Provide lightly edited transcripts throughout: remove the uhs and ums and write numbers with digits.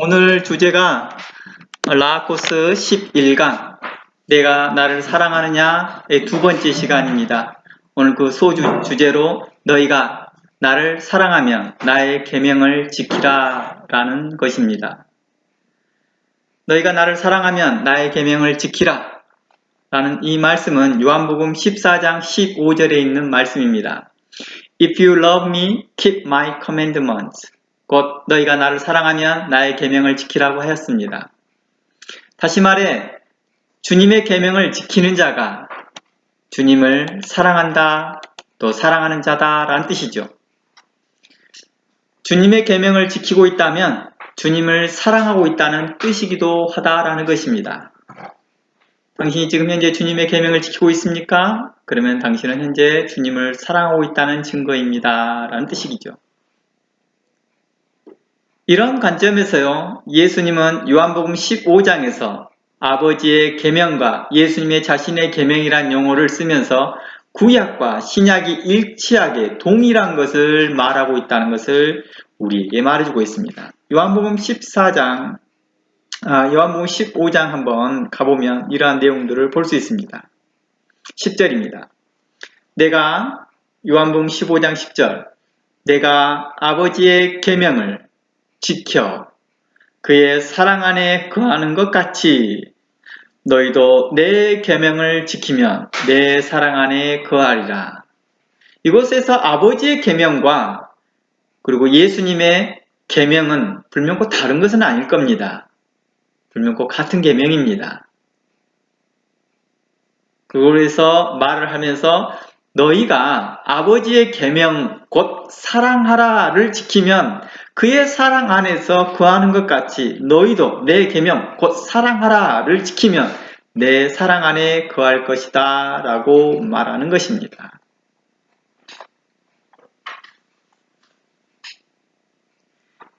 오늘 주제가 라코스 11강 내가 나를 사랑하느냐의 두 번째 시간입니다. 오늘 그 주제로 너희가 나를 사랑하면 나의 계명을 지키라 라는 것입니다. 너희가 나를 사랑하면 나의 계명을 지키라 라는 이 말씀은 요한복음 14장 15절에 있는 말씀입니다. If you love me, keep my commandments. 곧 너희가 나를 사랑하면 나의 계명을 지키라고 하였습니다. 다시 말해 주님의 계명을 지키는 자가 주님을 사랑한다, 또 사랑하는 자다 라는 뜻이죠. 주님의 계명을 지키고 있다면 주님을 사랑하고 있다는 뜻이기도 하다라는 것입니다. 당신이 지금 현재 주님의 계명을 지키고 있습니까? 그러면 당신은 현재 주님을 사랑하고 있다는 증거입니다 라는 뜻이죠. 이런 관점에서요, 예수님은 요한복음 15장에서 아버지의 계명과 예수님의 자신의 계명이란 용어를 쓰면서 구약과 신약이 일치하게 동일한 것을 말하고 있다는 것을 우리에게 말해주고 있습니다. 요한복음 15장 한번 가보면 이러한 내용들을 볼 수 있습니다. 10절입니다. 요한복음 15장 10절, 내가 아버지의 계명을 지켜 그의 사랑 안에 거하는 것 같이 너희도 내 계명을 지키면 내 사랑 안에 거하리라. 이곳에서 아버지의 계명과 그리고 예수님의 계명은 불명코 다른 것은 아닐 겁니다. 불명코 같은 계명입니다. 그래서 말을 하면서 너희가 아버지의 계명 곧 사랑하라를 지키면 그의 사랑 안에서 거하는 것 같이 너희도 내 계명 곧 사랑하라를 지키면 내 사랑 안에 거할 것이다 라고 말하는 것입니다.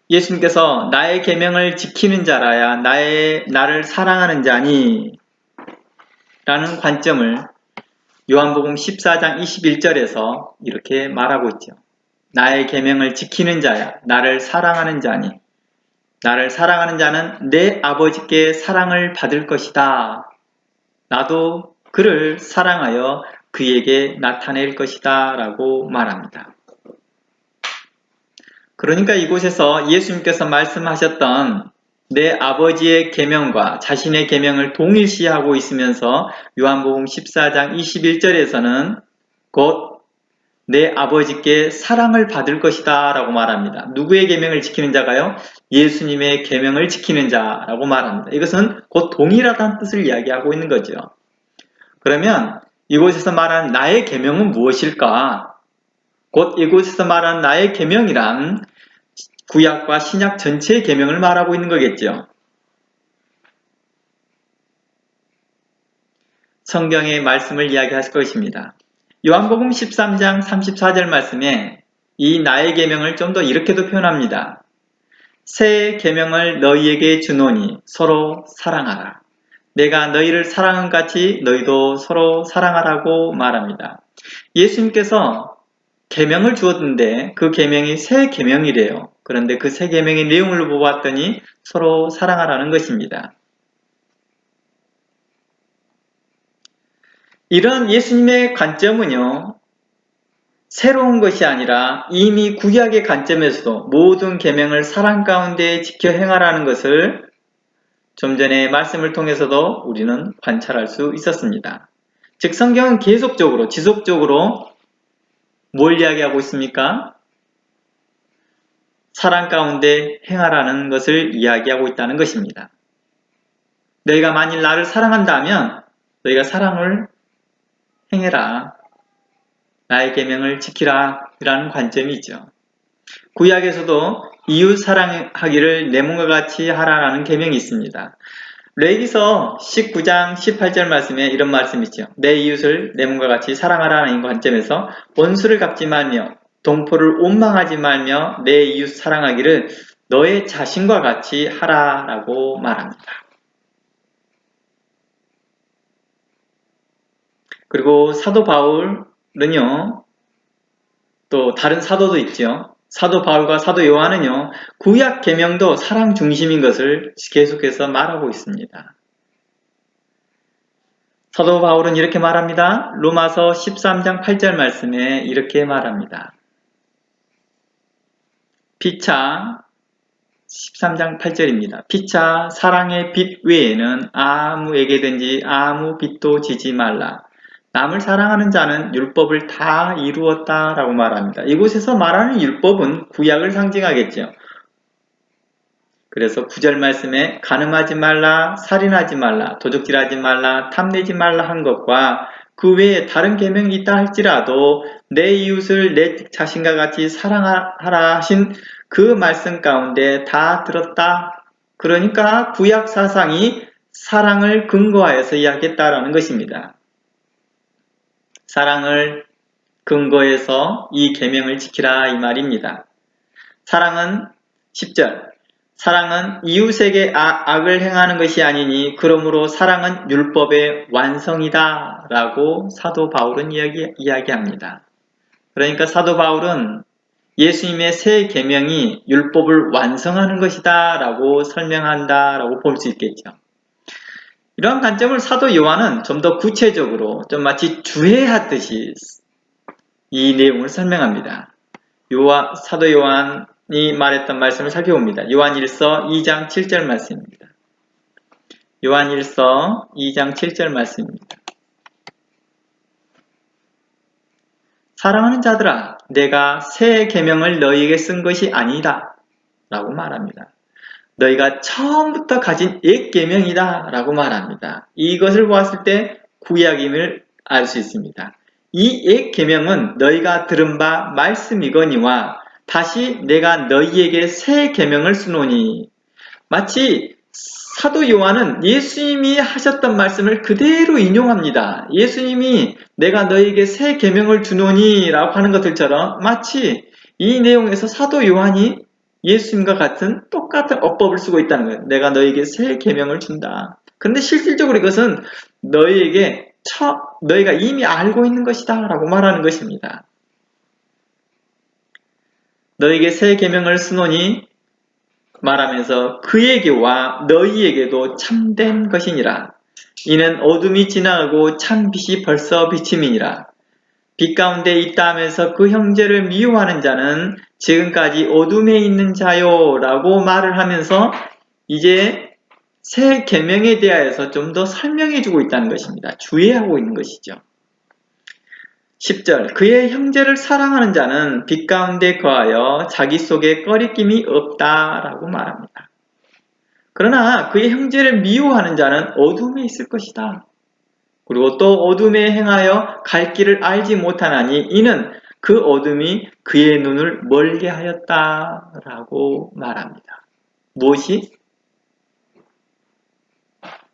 예수님께서 나의 계명을 지키는 자라야 나를 사랑하는 자니 라는 관점을 요한복음 14장 21절에서 이렇게 말하고 있죠. 나의 계명을 지키는 자야 나를 사랑하는 자니 나를 사랑하는 자는 내 아버지께 사랑을 받을 것이다. 나도 그를 사랑하여 그에게 나타낼 것이다 라고 말합니다. 그러니까 이곳에서 예수님께서 말씀하셨던 내 아버지의 계명과 자신의 계명을 동일시하고 있으면서 요한복음 14장 21절에서는 곧 내 아버지께 사랑을 받을 것이다 라고 말합니다. 누구의 계명을 지키는 자가요? 예수님의 계명을 지키는 자라고 말합니다. 이것은 곧 동일하다는 뜻을 이야기하고 있는 거죠. 그러면 이곳에서 말하는 나의 계명은 무엇일까? 곧 이곳에서 말하는 나의 계명이란 구약과 신약 전체의 계명을 말하고 있는 거겠죠. 성경의 말씀을 이야기할 것입니다. 요한복음 13장 34절 말씀에 이 나의 계명을 좀 더 이렇게도 표현합니다. 새 계명을 너희에게 주노니 서로 사랑하라. 내가 너희를 사랑한 같이 너희도 서로 사랑하라고 말합니다. 예수님께서 계명을 주었는데 그 계명이 새 계명이래요. 그런데 그 새 계명의 내용을 보았더니 서로 사랑하라는 것입니다. 이런 예수님의 관점은요, 새로운 것이 아니라 이미 구약의 관점에서도 모든 계명을 사랑 가운데 지켜 행하라는 것을 좀 전에 말씀을 통해서도 우리는 관찰할 수 있었습니다. 즉 성경은 계속적으로 지속적으로 뭘 이야기하고 있습니까? 사랑 가운데 행하라는 것을 이야기하고 있다는 것입니다. 너희가 만일 나를 사랑한다면 너희가 사랑을 행해라. 나의 계명을 지키라 라는 관점이 있죠. 구약에서도 이웃 사랑하기를 내 몸과 같이 하라라는 계명이 있습니다. 레위기서 19장 18절 말씀에 이런 말씀이 있죠. 내 이웃을 내 몸과 같이 사랑하라는 관점에서 원수를 갚지 말며 동포를 원망하지 말며 내 이웃 사랑하기를 너의 자신과 같이 하라라고 말합니다. 그리고 사도 바울은요, 또 다른 사도도 있죠. 사도 바울과 사도 요한은요, 구약 계명도 사랑 중심인 것을 계속해서 말하고 있습니다. 사도 바울은 이렇게 말합니다. 로마서 13장 8절 말씀에 이렇게 말합니다. 피차 13장 8절입니다. 피차 사랑의 빛 외에는 아무에게든지 아무 빛도 지지 말라. 남을 사랑하는 자는 율법을 다 이루었다라고 말합니다. 이곳에서 말하는 율법은 구약을 상징하겠죠. 그래서 9절 말씀에 간음하지 말라, 살인하지 말라, 도적질하지 말라, 탐내지 말라 한 것과 그 외에 다른 계명이 있다 할지라도 내 이웃을 내 자신과 같이 사랑하라 하신 그 말씀 가운데 다 들었다. 그러니까 구약 사상이 사랑을 근거하여서 이야기했다라는 것입니다. 사랑을 근거해서 이 계명을 지키라 이 말입니다. 사랑은 10절 사랑은 이웃에게 악을 행하는 것이 아니니 그러므로 사랑은 율법의 완성이다 라고 사도 바울은 이야기합니다. 그러니까 사도 바울은 예수님의 새 계명이 율법을 완성하는 것이다 라고 설명한다 라고 볼 수 있겠죠. 이러한 관점을 사도 요한은 좀 더 구체적으로 좀 마치 주해하듯이 이 내용을 설명합니다. 사도 요한이 말했던 말씀을 살펴봅니다. 요한일서 2장 7절 말씀입니다. 요한일서 2장 7절 말씀입니다. 사랑하는 자들아, 내가 새 계명을 너희에게 쓴 것이 아니다 라고 말합니다. 너희가 처음부터 가진 옛 계명이다 라고 말합니다. 이것을 보았을 때 구약임을 알 수 있습니다. 이 옛 계명은 너희가 들은 바 말씀이거니와 다시 내가 너희에게 새 계명을 쓰노니. 마치 사도 요한은 예수님이 하셨던 말씀을 그대로 인용합니다. 예수님이 내가 너희에게 새 계명을 주노니 라고 하는 것들처럼 마치 이 내용에서 사도 요한이 예수님과 같은 똑같은 어법을 쓰고 있다는 거예요. 내가 너희에게 새 계명을 준다. 그런데 실질적으로 이것은 너희가 이미 알고 있는 것이다 라고 말하는 것입니다. 너희에게 새 계명을 쓰노니 말하면서 그에게와 너희에게도 참된 것이니라. 이는 어둠이 지나가고 참 빛이 벌써 비침이니라. 빛 가운데 있다 하면서 그 형제를 미워하는 자는 지금까지 어둠에 있는 자요 라고 말을 하면서 이제 새 계명에 대하여서 좀 더 설명해 주고 있다는 것입니다. 주의하고 있는 것이죠. 10절 그의 형제를 사랑하는 자는 빛 가운데 거하여 자기 속에 꺼리낌이 없다라고 말합니다. 그러나 그의 형제를 미워하는 자는 어둠에 있을 것이다. 그리고 또 어둠에 행하여 갈 길을 알지 못하나니 이는 그 어둠이 그의 눈을 멀게 하였다라고 말합니다. 무엇이?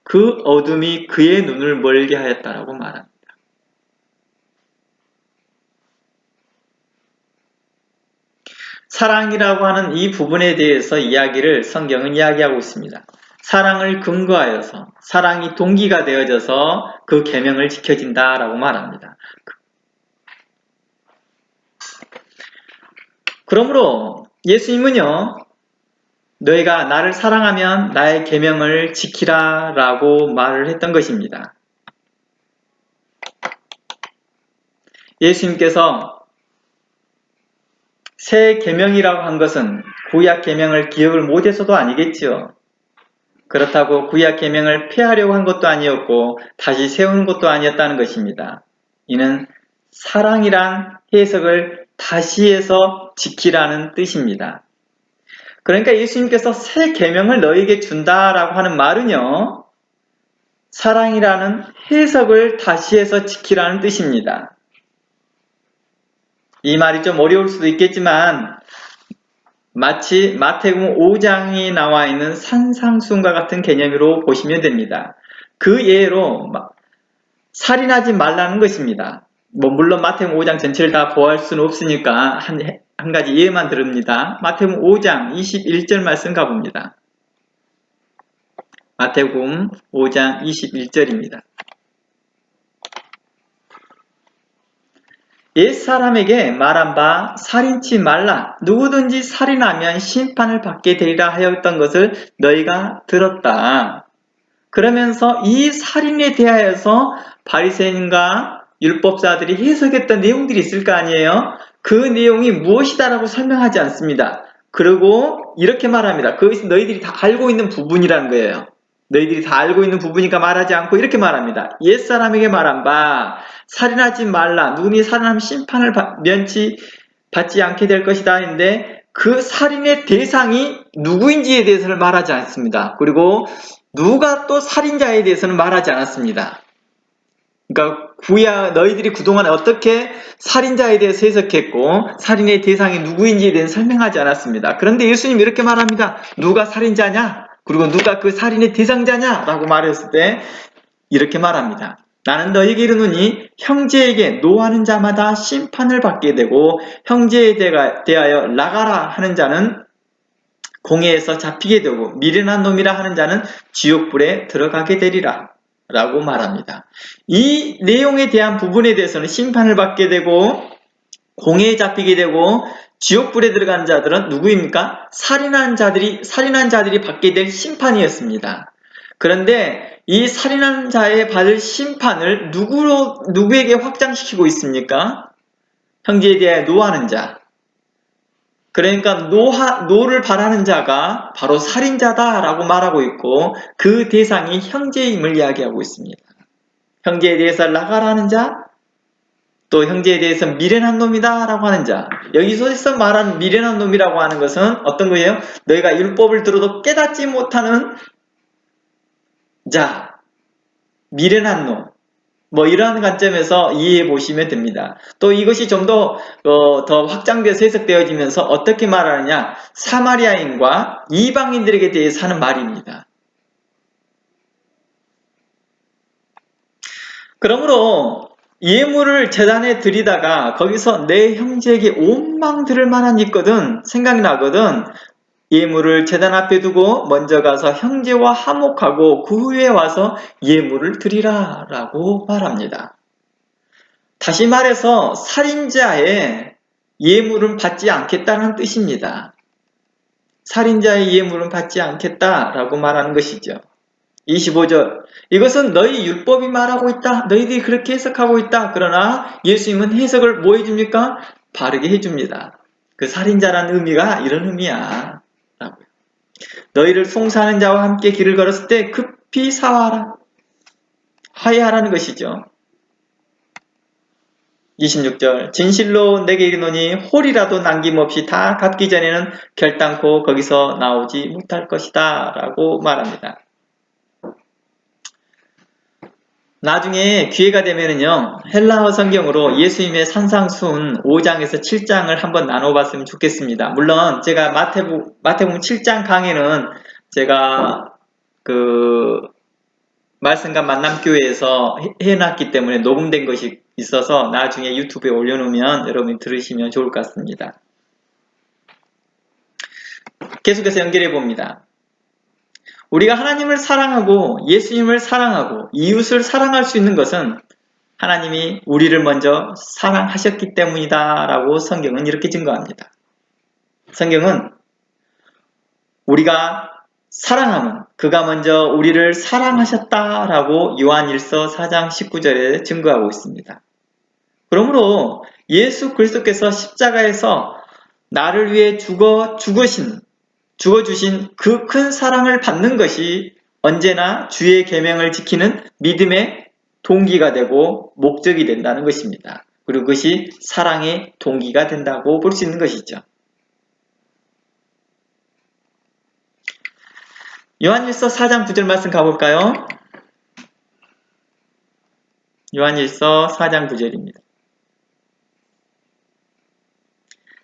그 어둠이 그의 눈을 멀게 하였다라고 말합니다. 사랑이라고 하는 이 부분에 대해서 성경은 이야기하고 있습니다. 사랑을 근거하여서 사랑이 동기가 되어져서 그 계명을 지켜진다라고 말합니다. 그러므로 예수님은요, 너희가 나를 사랑하면 나의 계명을 지키라 라고 말을 했던 것입니다. 예수님께서 새 계명이라고 한 것은 구약 계명을 기억을 못해서도 아니겠지요. 그렇다고 구약 계명을 폐하려고 한 것도 아니었고 다시 세우는 것도 아니었다는 것입니다. 이는 사랑이란 해석을 다시 해서 지키라는 뜻입니다. 그러니까 예수님께서 새 계명을 너희에게 준다라고 하는 말은요, 사랑이라는 해석을 다시 해서 지키라는 뜻입니다. 이 말이 좀 어려울 수도 있겠지만 마치 마태복음 5장에 나와 있는 산상수훈과 같은 개념으로 보시면 됩니다. 그 예로 살인하지 말라는 것입니다. 물론 마태복음 5장 전체를 다 보호할 수는 없으니까 한 가지 예만 드립니다. 마태복음 5장 21절 말씀 가봅니다. 마태복음 5장 21절입니다. 옛사람에게 말한 바 살인치 말라. 누구든지 살인하면 심판을 받게 되리라 하였던 것을 너희가 들었다. 그러면서 이 살인에 대하여서 바리새인과 율법사들이 해석했던 내용들이 있을 거 아니에요? 그 내용이 무엇이다라고 설명하지 않습니다. 그리고 이렇게 말합니다. 그것이 너희들이 다 알고 있는 부분이라는 거예요. 너희들이 다 알고 있는 부분이니까 말하지 않고 이렇게 말합니다. 옛사람에게 말한 바 살인하지 말라. 누구니 살인하면 심판을 면치 받지 않게 될 것이다 했는데 그 살인의 대상이 누구인지에 대해서는 말하지 않습니다. 그리고 누가 또 살인자에 대해서는 말하지 않았습니다. 그러니까 너희들이 그동안 어떻게 살인자에 대해서 해석했고 살인의 대상이 누구인지에 대해서 설명하지 않았습니다. 그런데 예수님이 이렇게 말합니다. 누가 살인자냐? 그리고 누가 그 살인의 대상자냐? 라고 말했을 때 이렇게 말합니다. 나는 너희에게 이르노니 형제에게 노하는 자마다 심판을 받게 되고 형제에 대하여 나가라 하는 자는 공회에서 잡히게 되고 미련한 놈이라 하는 자는 지옥불에 들어가게 되리라 라고 말합니다. 이 내용에 대한 부분에 대해서는 심판을 받게 되고 공회에 잡히게 되고 지옥불에 들어가는 자들은 누구입니까? 살인한 자들이 받게 될 심판이었습니다. 그런데 이 살인한 자의 받을 심판을 누구에게 확장시키고 있습니까? 형제에 대해 노하는 자. 그러니까 노를 바라는 자가 바로 살인자다라고 말하고 있고 그 대상이 형제임을 이야기하고 있습니다. 형제에 대해서 나가라는 자, 또 형제에 대해서 미련한 놈이다 라고 하는 자. 여기서 말하는 미련한 놈이라고 하는 것은 어떤 거예요? 너희가 율법을 들어도 깨닫지 못하는 자, 미련한 놈. 이러한 관점에서 이해해 보시면 됩니다. 또 이것이 좀 더 확장돼서 해석되어지면서 어떻게 말하느냐? 사마리아인과 이방인들에게 대해서 하는 말입니다. 그러므로 예물을 제단에 드리다가 거기서 내 형제에게 원망 들을 만한 있거든 생각이 나거든 예물을 제단 앞에 두고 먼저 가서 형제와 화목하고 그 후에 와서 예물을 드리라 라고 말합니다. 다시 말해서 살인자의 예물은 받지 않겠다는 뜻입니다. 살인자의 예물은 받지 않겠다라고 말하는 것이죠. 25절 이것은 너희 율법이 말하고 있다. 너희들이 그렇게 해석하고 있다. 그러나 예수님은 해석을 뭐 해줍니까? 바르게 해줍니다. 그 살인자라는 의미가 이런 의미야. 너희를 송사하는 자와 함께 길을 걸었을 때 급히 사화하라. 화해하라는 것이죠. 26절 진실로 내게 이르노니 홀이라도 남김없이 다 갚기 전에는 결단코 거기서 나오지 못할 것이다 라고 말합니다. 나중에 기회가 되면은요 헬라어 성경으로 예수님의 산상수훈 5장에서 7장을 한번 나눠봤으면 좋겠습니다. 물론 제가 마태복음 7장 강의는 제가 말씀과 만남교회에서 해놨기 때문에 녹음된 것이 있어서 나중에 유튜브에 올려놓으면 여러분이 들으시면 좋을 것 같습니다. 계속해서 연결해 봅니다. 우리가 하나님을 사랑하고 예수님을 사랑하고 이웃을 사랑할 수 있는 것은 하나님이 우리를 먼저 사랑하셨기 때문이다 라고 성경은 이렇게 증거합니다. 성경은 우리가 사랑하면 그가 먼저 우리를 사랑하셨다라고 요한일서 4장 19절에 증거하고 있습니다. 그러므로 예수 그리스도께서 십자가에서 나를 위해 죽어주신 그 큰 사랑을 받는 것이 언제나 주의 계명을 지키는 믿음의 동기가 되고 목적이 된다는 것입니다. 그리고 그것이 사랑의 동기가 된다고 볼 수 있는 것이죠. 요한일서 4장 9절 말씀 가볼까요? 요한일서 4장 9절입니다.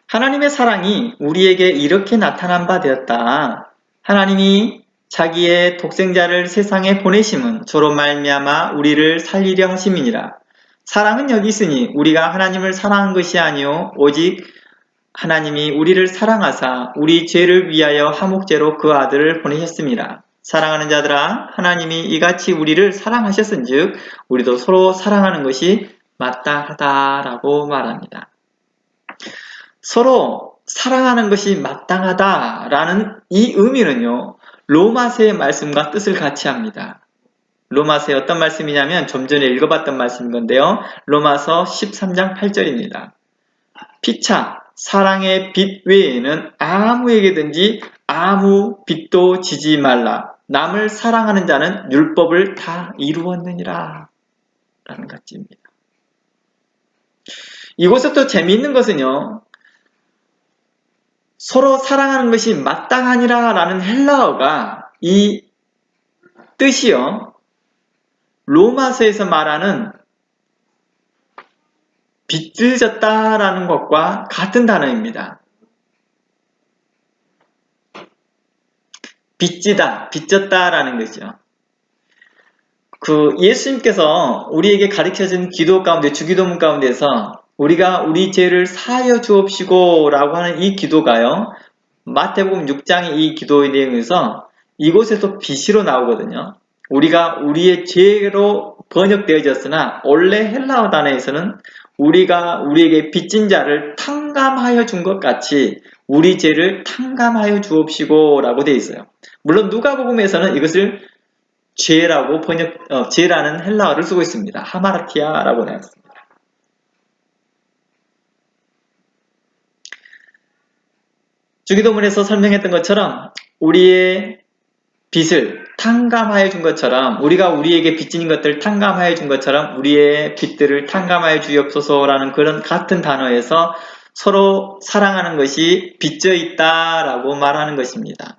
하나님의 사랑이 우리에게 이렇게 나타난 바 되었다. 하나님이 자기의 독생자를 세상에 보내심은 저로 말미암아 우리를 살리려 하심이니라. 사랑은 여기 있으니 우리가 하나님을 사랑한 것이 아니요 오직 하나님이 우리를 사랑하사 우리 죄를 위하여 화목제로 그 아들을 보내셨습니다. 사랑하는 자들아 하나님이 이같이 우리를 사랑하셨은즉 우리도 서로 사랑하는 것이 마땅하다라고 말합니다. 서로 사랑하는 것이 마땅하다라는 이 의미는요, 로마서의 말씀과 뜻을 같이 합니다. 로마서의 어떤 말씀이냐면 좀 전에 읽어봤던 말씀인 건데요. 로마서 13장 8절입니다. 피차 사랑의 빛 외에는 아무에게든지 아무 빚도 지지 말라. 남을 사랑하는 자는 율법을 다 이루었느니라. 라는 가지입니다. 이곳에 또 재미있는 것은요. 서로 사랑하는 것이 마땅하니라 라는 헬라어가 이 뜻이요. 로마서에서 말하는 빚을 졌다라는 것과 같은 단어입니다. 빚지다, 빚졌다라는 거죠. 예수님께서 우리에게 가르쳐준 기도 가운데, 주기도문 가운데서 우리가 우리 죄를 사하여 주옵시고 라고 하는 이 기도가요. 마태복음 6장의 이 기도의 내용에서 이곳에서 빚으로 나오거든요. 우리가 우리의 죄로 번역되어졌으나 원래 헬라어 단어에서는 우리가 우리에게 빚진 자를 탕감하여 준 것 같이 우리 죄를 탕감하여 주옵시고 라고 되어 있어요. 물론 누가복음에서는 이것을 죄라고 죄라는 헬라어를 쓰고 있습니다. 하마르티아라고 되어 있습니다. 주기도문에서 설명했던 것처럼 우리의 빚을 탕감하여 준 것처럼 우리가 우리에게 빚진 것들을 탕감하여 준 것처럼 우리의 빚들을 탕감하여 주옵소서라는 그런 같은 단어에서 서로 사랑하는 것이 빚져 있다라고 말하는 것입니다.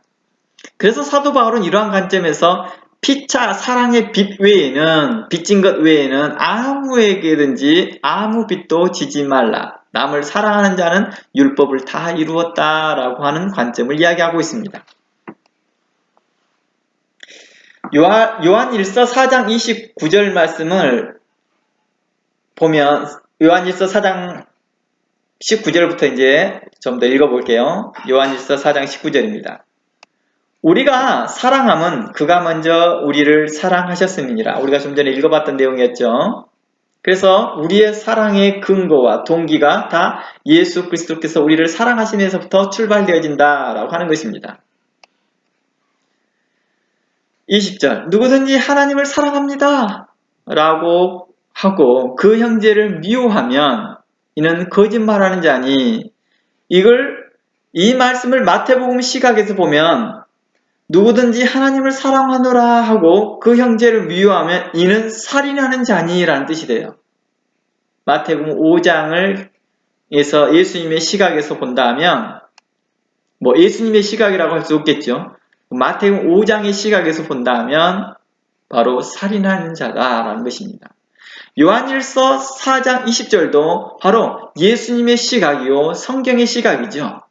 그래서 사도 바울은 이러한 관점에서 피차 사랑의 빚 외에는 빚진 것 외에는 아무에게든지 아무 빚도 지지 말라. 남을 사랑하는 자는 율법을 다 이루었다라고 하는 관점을 이야기하고 있습니다. 요한 1서 4장 29절 말씀을 보면 요한 1서 4장 19절부터 이제 좀 더 읽어볼게요. 요한 1서 4장 19절입니다. 우리가 사랑함은 그가 먼저 우리를 사랑하셨음이니라. 우리가 좀 전에 읽어봤던 내용이었죠. 그래서 우리의 사랑의 근거와 동기가 다 예수 그리스도께서 우리를 사랑하시면서부터 출발되어진다라고 하는 것입니다. 20절 누구든지 하나님을 사랑합니다 라고 하고 그 형제를 미워하면 이는 거짓말하는 자니 이 말씀을 마태복음 시각에서 보면 누구든지 하나님을 사랑하노라 하고 그 형제를 미워하면 이는 살인하는 자니라는 뜻이 돼요. 마태복음 5장을 에서 예수님의 시각에서 본다면 예수님의 시각이라고 할 수 없겠죠. 마태복음 5장의 시각에서 본다면 바로 살인하는 자다라는 것입니다. 요한일서 4장 20절도 바로 예수님의 시각이요 성경의 시각이죠.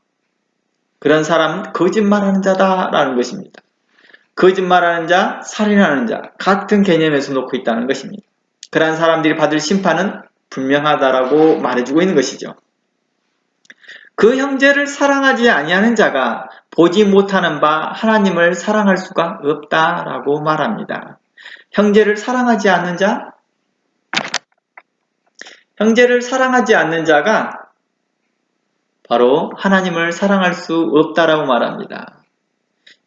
그런 사람은 거짓말하는 자다라는 것입니다. 거짓말하는 자, 살인하는 자 같은 개념에서 놓고 있다는 것입니다. 그러한 사람들이 받을 심판은 분명하다라고 말해주고 있는 것이죠. 그 형제를 사랑하지 아니하는 자가 보지 못하는 바 하나님을 사랑할 수가 없다라고 말합니다. 형제를 사랑하지 않는 자가 바로 하나님을 사랑할 수 없다라고 말합니다.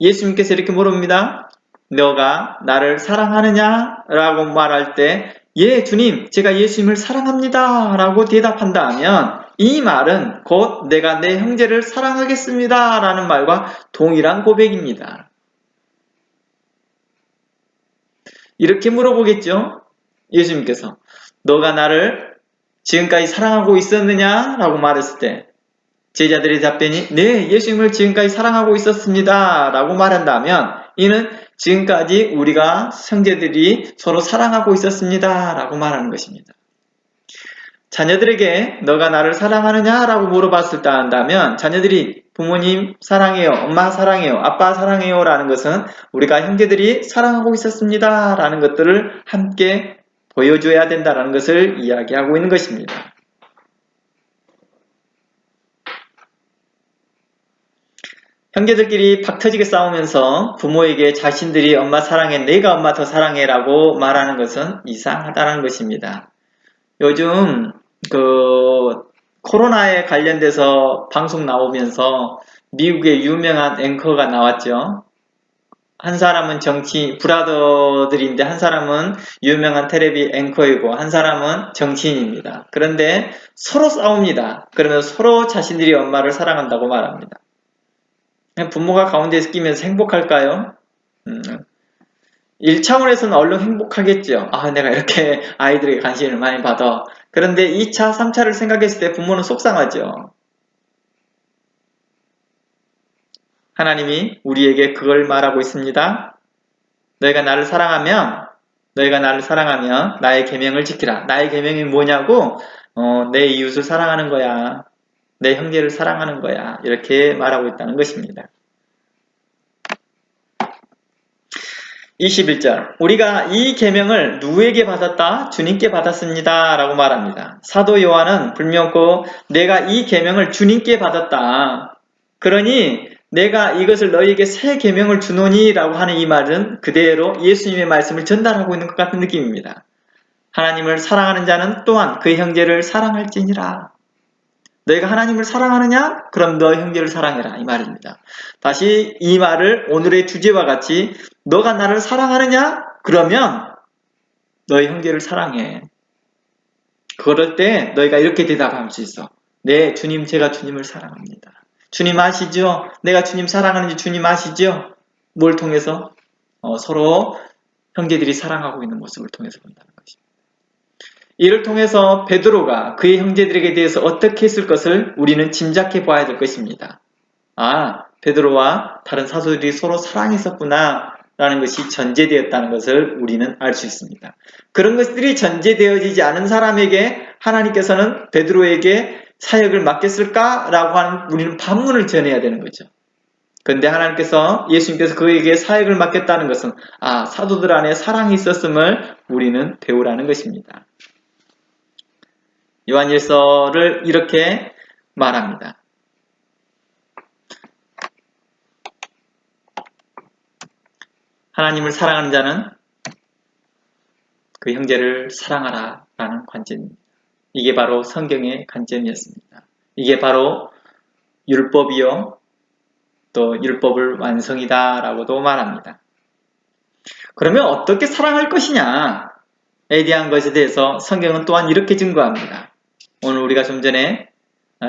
예수님께서 이렇게 물어봅니다. 너가 나를 사랑하느냐? 라고 말할 때 예, 주님, 제가 예수님을 사랑합니다 라고 대답한다면 이 말은 곧 내가 내 형제를 사랑하겠습니다 라는 말과 동일한 고백입니다. 이렇게 물어보겠죠? 예수님께서 너가 나를 지금까지 사랑하고 있었느냐? 라고 말했을 때 제자들의 답변이 네, 예수님을 지금까지 사랑하고 있었습니다 라고 말한다면 이는 지금까지 우리가 형제들이 서로 사랑하고 있었습니다 라고 말하는 것입니다. 자녀들에게 너가 나를 사랑하느냐 라고 물어봤을 때 한다면 자녀들이 부모님 사랑해요, 엄마 사랑해요, 아빠 사랑해요 라는 것은 우리가 형제들이 사랑하고 있었습니다 라는 것들을 함께 보여줘야 된다는 것을 이야기하고 있는 것입니다. 형제들끼리 박터지게 싸우면서 부모에게 자신들이 엄마 사랑해, 내가 엄마 더 사랑해 라고 말하는 것은 이상하다는 것입니다. 요즘 그 코로나에 관련돼서 방송 나오면서 미국의 유명한 앵커가 나왔죠. 한 사람은 브라더들인데 한 사람은 유명한 텔레비 앵커이고 한 사람은 정치인입니다. 그런데 서로 싸웁니다. 그러면 서로 자신들이 엄마를 사랑한다고 말합니다. 부모가 가운데서 끼면서 행복할까요? 1차원에서는 얼른 행복하겠죠. 아, 내가 이렇게 아이들에게 관심을 많이 받아. 그런데 2차, 3차를 생각했을 때 부모는 속상하죠. 하나님이 우리에게 그걸 말하고 있습니다. 너희가 나를 사랑하면 나의 계명을 지키라. 나의 계명이 뭐냐고? 내 이웃을 사랑하는 거야. 내 형제를 사랑하는 거야. 이렇게 말하고 있다는 것입니다. 21절 우리가 이 계명을 누구에게 받았다? 주님께 받았습니다. 라고 말합니다. 사도 요한은 불명코 내가 이 계명을 주님께 받았다. 그러니 내가 이것을 너희에게 새 계명을 주노니 라고 하는 이 말은 그대로 예수님의 말씀을 전달하고 있는 것 같은 느낌입니다. 하나님을 사랑하는 자는 또한 그 형제를 사랑할지니라. 너희가 하나님을 사랑하느냐? 그럼 너 형제를 사랑해라. 이 말입니다. 다시 이 말을 오늘의 주제와 같이 너가 나를 사랑하느냐? 그러면 너희 형제를 사랑해. 그럴 때 너희가 이렇게 대답할 수 있어. 네, 주님, 제가 주님을 사랑합니다. 주님 아시죠? 내가 주님 사랑하는지 주님 아시죠? 뭘 통해서? 서로 형제들이 사랑하고 있는 모습을 통해서 본다는 것입니다. 이를 통해서 베드로가 그의 형제들에게 대해서 어떻게 했을 것을 우리는 짐작해 봐야 될 것입니다. 아, 베드로와 다른 사도들이 서로 사랑했었구나 라는 것이 전제되었다는 것을 우리는 알 수 있습니다. 그런 것들이 전제되어지지 않은 사람에게 하나님께서는 베드로에게 사역을 맡겼을까라고 하는 우리는 반문을 전해야 되는 거죠. 그런데 하나님께서 예수님께서 그에게 사역을 맡겼다는 것은 사도들 안에 사랑이 있었음을 우리는 배우라는 것입니다. 요한일서를 이렇게 말합니다. 하나님을 사랑하는 자는 그 형제를 사랑하라 라는 관점입니다. 이게 바로 성경의 관점이었습니다. 이게 바로 율법이요 또 율법을 완성이다 라고도 말합니다. 그러면 어떻게 사랑할 것이냐에 대한 것에 대해서 성경은 또한 이렇게 증거합니다. 오늘 우리가 좀 전에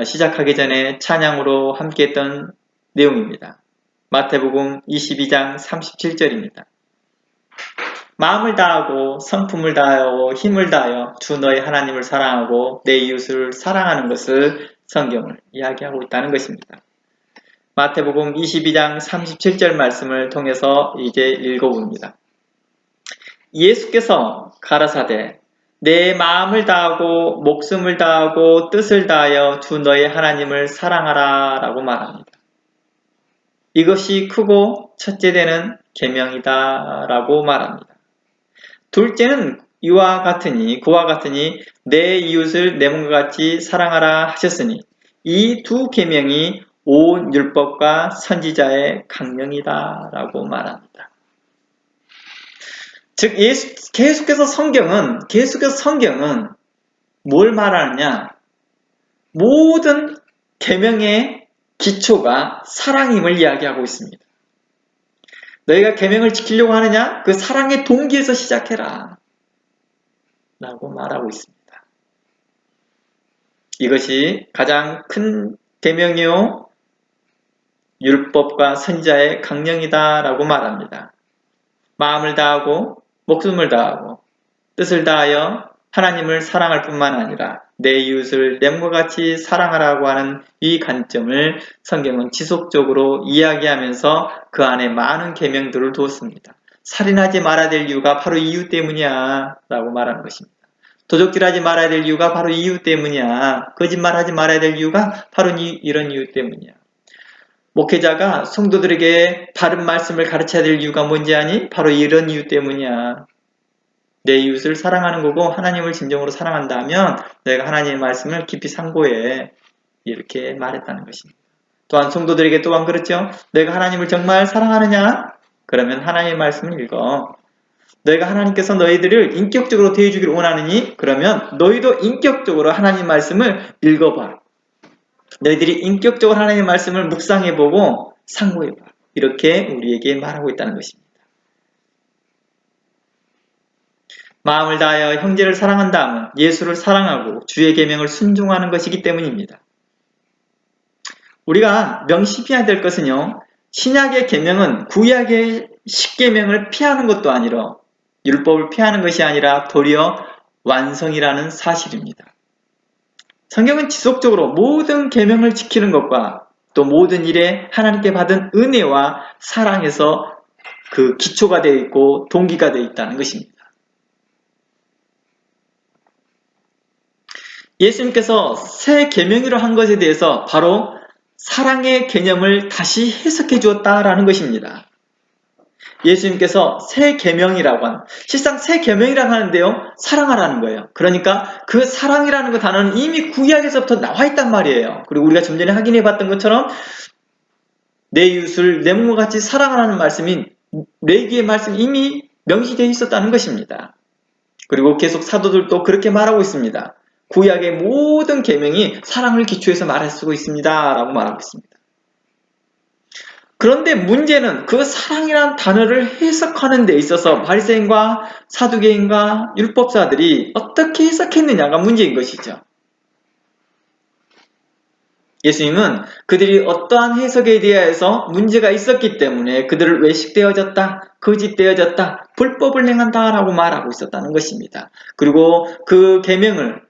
시작하기 전에 찬양으로 함께 했던 내용입니다. 마태복음 22장 37절입니다. 마음을 다하고 성품을 다하여 힘을 다하여 주 너희 하나님을 사랑하고 내 이웃을 사랑하는 것을 성경을 이야기하고 있다는 것입니다. 마태복음 22장 37절 말씀을 통해서 이제 읽어봅니다. 예수께서 가라사대 내 마음을 다하고 목숨을 다하고 뜻을 다하여 주 너희 하나님을 사랑하라 라고 말합니다. 이것이 크고 첫째 되는 계명이다 라고 말합니다. 둘째는 그와 같으니 내 이웃을 내 몸과 같이 사랑하라 하셨으니 이 두 계명이 온 율법과 선지자의 강령이다 라고 말합니다. 즉 계속해서 성경은 뭘 말하느냐? 모든 계명의 기초가 사랑임을 이야기하고 있습니다. 너희가 계명을 지키려고 하느냐? 그 사랑의 동기에서 시작해라 라고 말하고 있습니다. 이것이 가장 큰 계명이요 율법과 선지자의 강령이다 라고 말합니다. 마음을 다하고 목숨을 다하고 뜻을 다하여 하나님을 사랑할 뿐만 아니라 내 이웃을 내 몸과 같이 사랑하라고 하는 이 관점을 성경은 지속적으로 이야기하면서 그 안에 많은 계명들을 두었습니다. 살인하지 말아야 될 이유가 바로 이유 때문이야 라고 말하는 것입니다. 도적질하지 말아야 될 이유가 바로 이유 때문이야. 거짓말하지 말아야 될 이유가 바로 이런 이유 때문이야. 목회자가 성도들에게 바른 말씀을 가르쳐야 될 이유가 뭔지 아니? 바로 이런 이유 때문이야. 내 이웃을 사랑하는 거고 하나님을 진정으로 사랑한다면 내가 하나님의 말씀을 깊이 상고해. 이렇게 말했다는 것입니다. 또한 성도들에게 또한 그렇죠. 내가 하나님을 정말 사랑하느냐? 그러면 하나님의 말씀을 읽어. 너희가 하나님께서 너희들을 인격적으로 대해주기를 원하느니 그러면 너희도 인격적으로 하나님 말씀을 읽어봐. 너희들이 인격적으로 하나님 말씀을 묵상해보고 상고해봐. 이렇게 우리에게 말하고 있다는 것입니다. 마음을 다하여 형제를 사랑한다면 예수를 사랑하고 주의 계명을 순종하는 것이기 때문입니다. 우리가 명심해야 될 것은요. 신약의 계명은 구약의 십계명을 피하는 것도 아니라 율법을 피하는 것이 아니라 도리어 완성이라는 사실입니다. 성경은 지속적으로 모든 계명을 지키는 것과 또 모든 일에 하나님께 받은 은혜와 사랑에서 그 기초가 되어 있고 동기가 되어 있다는 것입니다. 예수님께서 새 계명으로 한 것에 대해서 바로 사랑의 개념을 다시 해석해 주었다라는 것입니다. 예수님께서 새 계명이라고 하는, 실상 새 계명이라고 하는데요, 사랑하라는 거예요. 그러니까 그 사랑이라는 그 단어는 이미 구약에서부터 나와 있단 말이에요. 그리고 우리가 좀 전에 확인해 봤던 것처럼 내 이웃을 내 몸과 같이 사랑하라는 말씀인 레위기의 말씀이 이미 명시되어 있었다는 것입니다. 그리고 계속 사도들도 그렇게 말하고 있습니다. 구약의 모든 계명이 사랑을 기초해서 말할 수 있습니다. 라고 말하고 있습니다. 그런데 문제는 그 사랑이라는 단어를 해석하는 데 있어서 바리새인과 사두개인과 율법사들이 어떻게 해석했느냐가 문제인 것이죠. 예수님은 그들이 어떠한 해석에 대해서 문제가 있었기 때문에 그들을 외식되어졌다, 거짓되어졌다, 불법을 행한다 라고 말하고 있었다는 것입니다. 그리고 그 계명을,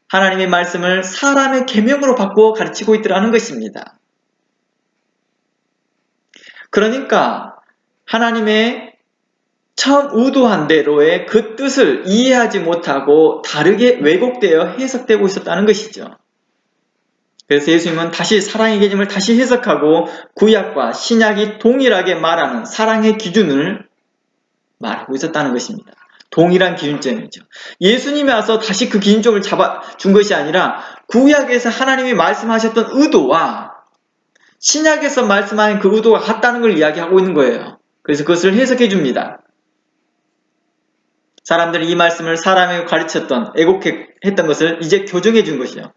하나님의 말씀을 사람의 계명으로 바꾸어 가르치고 있더라는 것입니다. 그러니까 하나님의 처음 의도한 대로의 그 뜻을 이해하지 못하고 다르게 왜곡되어 해석되고 있었다는 것이죠. 그래서 예수님은 다시 사랑의 개념을 다시 해석하고 구약과 신약이 동일하게 말하는 사랑의 기준을 말하고 있었다는 것입니다. 동일한 기준점이죠. 예수님이 와서 다시 그 기준점을 잡아준 것이 아니라 구약에서 하나님이 말씀하셨던 의도와 신약에서 말씀하는 그 의도가 같다는 걸 이야기하고 있는 거예요. 그래서 그것을 해석해 줍니다. 사람들이 이 말씀을 사람에게 가르쳤던, 애곡했던 것을 이제 교정해 준 것이요.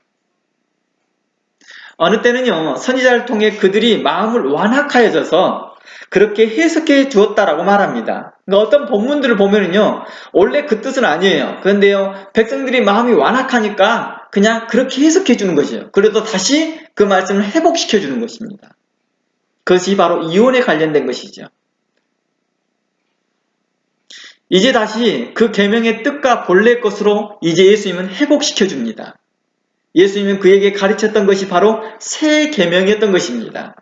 어느 때는요, 선지자를 통해 그들이 마음을 완악하여져서 그렇게 해석해 주었다라고 말합니다. 그러니까 어떤 본문들을 보면은요, 원래 그 뜻은 아니에요. 그런데요, 백성들이 마음이 완악하니까 그냥 그렇게 해석해 주는 것이에요. 그래도 다시 그 말씀을 회복시켜 주는 것입니다. 그것이 바로 이혼에 관련된 것이죠. 이제 다시 그 계명의 뜻과 본래 것으로 이제 예수님은 회복시켜 줍니다. 예수님은 그에게 가르쳤던 것이 바로 새 계명이었던 것입니다.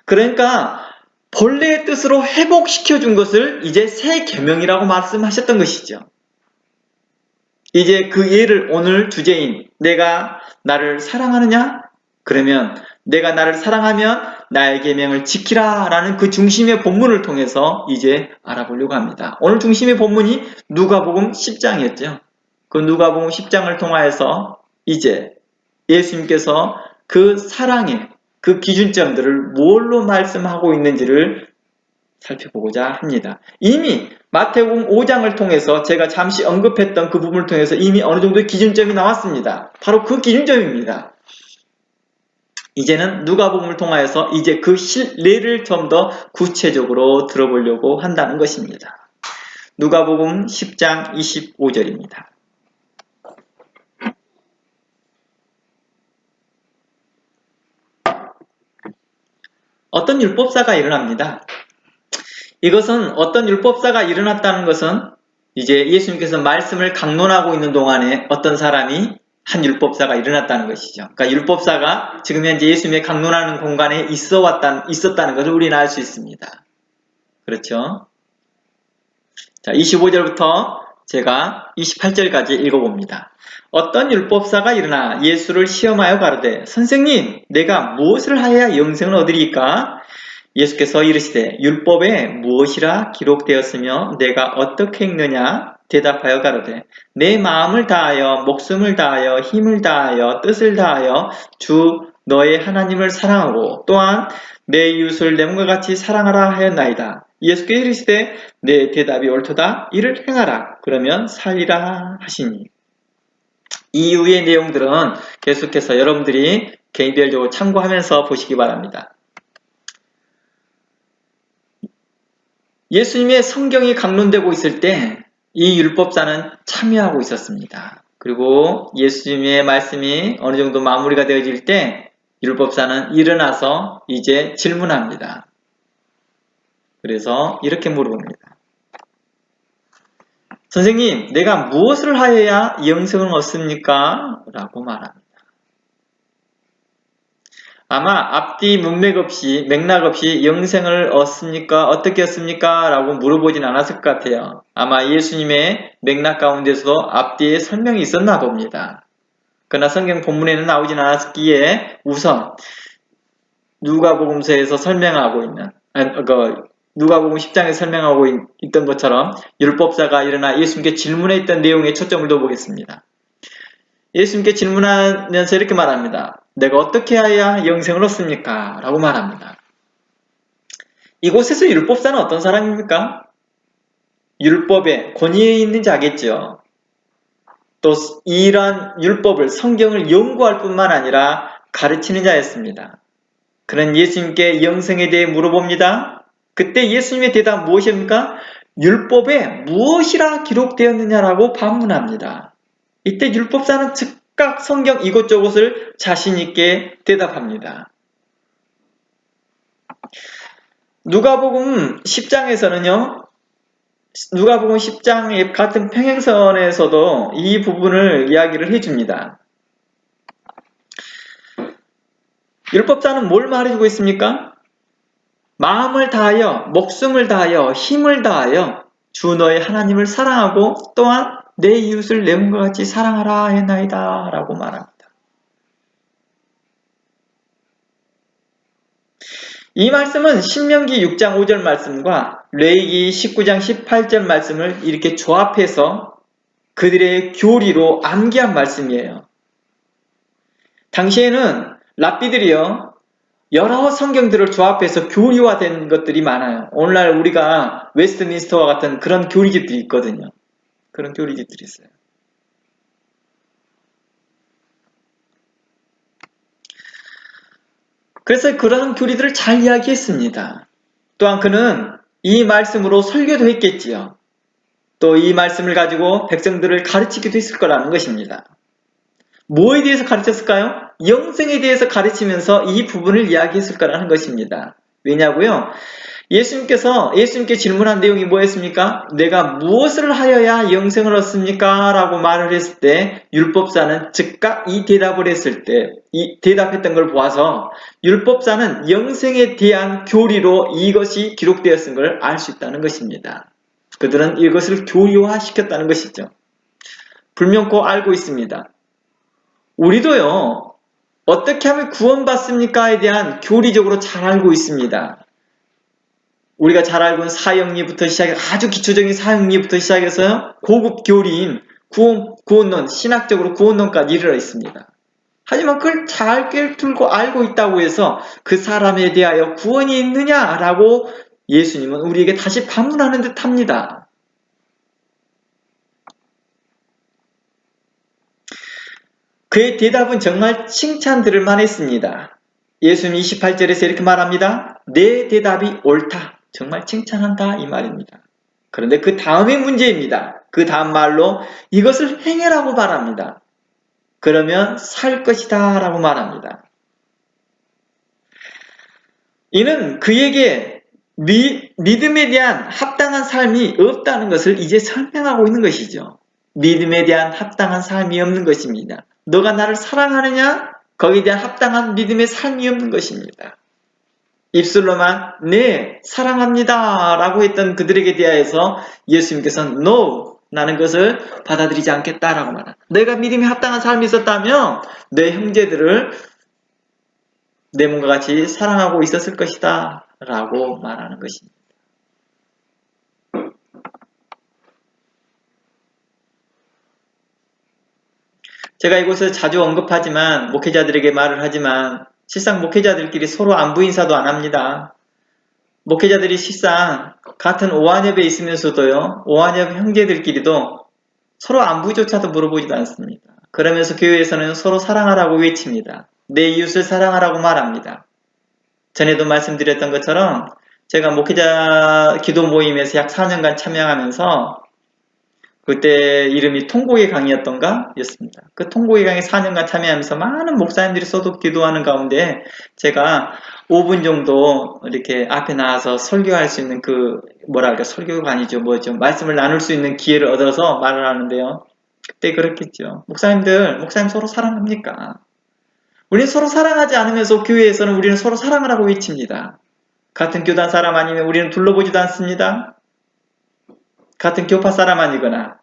그러니까 본래의 뜻으로 회복시켜 준 것을 이제 새 계명이라고 말씀하셨던 것이죠. 이제 그 예를 오늘 주제인 내가 나를 사랑하느냐? 그러면 내가 나를 사랑하면 나의 계명을 지키라 라는 그 중심의 본문을 통해서 이제 알아보려고 합니다. 오늘 중심의 본문이 누가복음 10장이었죠. 그 누가복음 10장을 통하여서 이제 예수님께서 그 사랑의 그 기준점들을 뭘로 말씀하고 있는지를 살펴보고자 합니다. 이미 마태복음 5장을 통해서 제가 잠시 언급했던 그 부분을 통해서 이미 어느 정도의 기준점이 나왔습니다. 바로 그 기준점입니다. 이제는 누가복음을 통하여서 이제 그 실례를 좀 더 구체적으로 들어보려고 한다는 것입니다. 누가복음 10장 25절입니다. 어떤 율법사가 일어납니다. 이것은 어떤 율법사가 일어났다는 것은 이제 예수님께서 말씀을 강론하고 있는 동안에 어떤 사람이 한 율법사가 일어났다는 것이죠. 그러니까 율법사가 지금 현재 예수님의 강론하는 공간에 있었다는 것을 우리는 알 수 있습니다. 그렇죠? 자, 25절부터 제가 28절까지 읽어봅니다. 어떤 율법사가 일어나 예수를 시험하여 가로되 선생님 내가 무엇을 하여야 영생을 얻으리까? 예수께서 이르시되 율법에 무엇이라 기록되었으며 내가 어떻게 읽느냐? 대답하여 가로되 내 마음을 다하여 목숨을 다하여 힘을 다하여 뜻을 다하여 주 너의 하나님을 사랑하고 또한 내 이웃을 내 몸과 같이 사랑하라 하였나이다. 예수께서 이르시되 내 대답이 옳도다. 이를 행하라. 그러면 살리라 하시니. 이 이후의 내용들은 계속해서 여러분들이 개인별적으로 참고하면서 보시기 바랍니다. 예수님의 성경이 강론되고 있을 때 이 율법사는 참여하고 있었습니다. 그리고 예수님의 말씀이 어느 정도 마무리가 되어질 때 율법사는 일어나서 이제 질문합니다. 그래서 이렇게 물어봅니다. 선생님, 내가 무엇을 하여야 영생을 얻습니까? 라고 말합니다. 아마 앞뒤 문맥 없이 맥락 없이 영생을 얻습니까? 어떻게 얻습니까? 라고 물어보진 않았을 것 같아요. 아마 예수님의 맥락 가운데서도 앞뒤에 설명이 있었나 봅니다. 그러나 성경 본문에는 나오진 않았기에 우선 누가복음서에서 설명하고 있는 누가복음 10장에 설명하고 있던 것처럼 율법사가 일어나 예수님께 질문했던 내용에 초점을 둬보겠습니다. 예수님께 질문하면서 이렇게 말합니다. 내가 어떻게 해야 영생을 얻습니까? 라고 말합니다. 이곳에서 율법사는 어떤 사람입니까? 율법에 권위에 있는지 알겠죠? 또 이러한 율법을 성경을 연구할 뿐만 아니라 가르치는 자였습니다. 그는 예수님께 영생에 대해 물어봅니다. 그때 예수님의 대답 무엇입니까? 율법에 무엇이라 기록되었느냐라고 반문합니다. 이때 율법사는 즉각 성경 이것저것을 자신있게 대답합니다. 누가복음 10장에서는요. 누가복음 10장의 같은 평행선에서도 이 부분을 이야기를 해줍니다. 율법사는 뭘 말해주고 있습니까? 마음을 다하여, 목숨을 다하여, 힘을 다하여 주 너의 하나님을 사랑하고 또한 내 이웃을 내 몸과 같이 사랑하라 했나이다 라고 말합니다. 이 말씀은 신명기 6장 5절 말씀과 레위기 19장 18절 말씀을 이렇게 조합해서 그들의 교리로 암기한 말씀이에요. 당시에는 랍비들이요 여러 성경들을 조합해서 교리화된 것들이 많아요. 오늘날 우리가 웨스트민스터와 같은 그런 교리집들이 있거든요. 그런 교리집들이 있어요. 그래서 그러한 교리들을 잘 이야기했습니다. 또한 그는 이 말씀으로 설교도 했겠지요. 또 이 말씀을 가지고 백성들을 가르치기도 했을 거라는 것입니다. 뭐에 대해서 가르쳤을까요? 영생에 대해서 가르치면서 이 부분을 이야기했을 거라는 것입니다. 왜냐고요? 예수님께 질문한 내용이 뭐였습니까? 내가 무엇을 하여야 영생을 얻습니까? 라고 말을 했을 때 율법사는 즉각 이 대답을 했을 때 이 대답했던 걸 보아서 율법사는 영생에 대한 교리로 이것이 기록되었은 걸 알 수 있다는 것입니다. 그들은 이것을 교리화시켰다는 것이죠. 불명코 알고 있습니다. 우리도요. 어떻게 하면 구원받습니까에 대한 교리적으로 잘 알고 있습니다. 우리가 잘 알고 있는 사형리부터 시작해서 아주 기초적인 사형리부터 시작해서요. 고급 교리인 구원론, 신학적으로 구원론까지 이르러 있습니다. 하지만 그걸 잘 꿰뚫고 알고 있다고 해서 그 사람에 대하여 구원이 있느냐라고 예수님은 우리에게 다시 반문하는 듯 합니다. 그의 대답은 정말 칭찬 들을 만했습니다. 예수님 28절에서 이렇게 말합니다. 내 대답이 옳다. 정말 칭찬한다 이 말입니다. 그런데 그 다음의 문제입니다. 그 다음 말로 이것을 행해라고 말합니다. 그러면 살 것이다 라고 말합니다. 이는 그에게 믿음에 대한 합당한 삶이 없다는 것을 이제 설명하고 있는 것이죠. 믿음에 대한 합당한 삶이 없는 것입니다. 너가 나를 사랑하느냐? 거기에 대한 합당한 믿음의 삶이 없는 것입니다. 입술로만 네 사랑합니다 라고 했던 그들에게 대하여서 예수님께서는 No 나는 그것을 받아들이지 않겠다라고 말합니다. 내가 믿음에 합당한 삶이 있었다면 내 형제들을 내 몸과 같이 사랑하고 있었을 것이다 라고 말하는 것입니다. 제가 이곳을 자주 언급하지만 목회자들에게 말을 하지만 실상 목회자들끼리 서로 안부 인사도 안 합니다. 목회자들이 실상 같은 오한협에 있으면서도요, 오한협 형제들끼리도 서로 안부조차도 물어보지도 않습니다. 그러면서 교회에서는 서로 사랑하라고 외칩니다. 내 이웃을 사랑하라고 말합니다. 전에도 말씀드렸던 것처럼 제가 목회자 기도 모임에서 약 4년간 참여하면서 그때 이름이 통곡의 강의였던가? 였습니다. 그 통곡의 강의 4년간 참여하면서 많은 목사님들이 소독 기도하는 가운데 제가 5분 정도 이렇게 앞에 나와서 설교할 수 있는 설교가 아니죠. 말씀을 나눌 수 있는 기회를 얻어서 말을 하는데요. 그때 그렇겠죠. 목사님 서로 사랑합니까? 우리는 서로 사랑하지 않으면서 교회에서는 우리는 서로 사랑을 하고 외칩니다. 같은 교단 사람 아니면 우리는 둘러보지도 않습니다. 같은 교파 사람 아니거나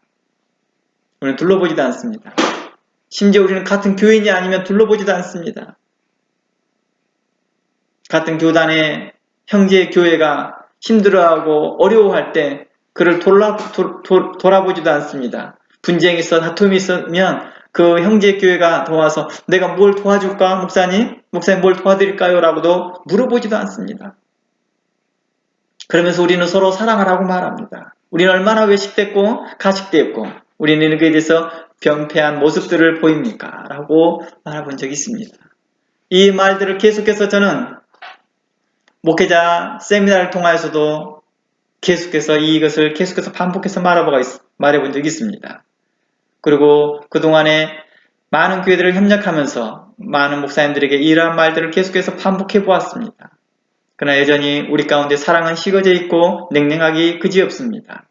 우리는 둘러보지도 않습니다. 심지어 우리는 같은 교인이 아니면 둘러보지도 않습니다. 같은 교단의 형제 교회가 힘들어하고 어려워할 때 그를 돌아보지도 않습니다. 분쟁이 있어 다툼이 있으면 그 형제 교회가 도와서 내가 뭘 도와줄까 목사님? 목사님 뭘 도와드릴까요? 라고도 물어보지도 않습니다. 그러면서 우리는 서로 사랑하라고 말합니다. 우리는 얼마나 외식됐고 가식되었고 우리는 그에 대해서 병폐한 모습들을 보입니까? 라고 말해본 적이 있습니다. 이 말들을 계속해서 저는 목회자 세미나를 통하여서도 계속해서 이것을 계속해서 반복해서 말해본 적이 있습니다. 그리고 그동안에 많은 교회들을 협력하면서 많은 목사님들에게 이러한 말들을 계속해서 반복해 보았습니다. 그러나 여전히 우리 가운데 사랑은 식어져 있고 냉랭하기 그지없습니다.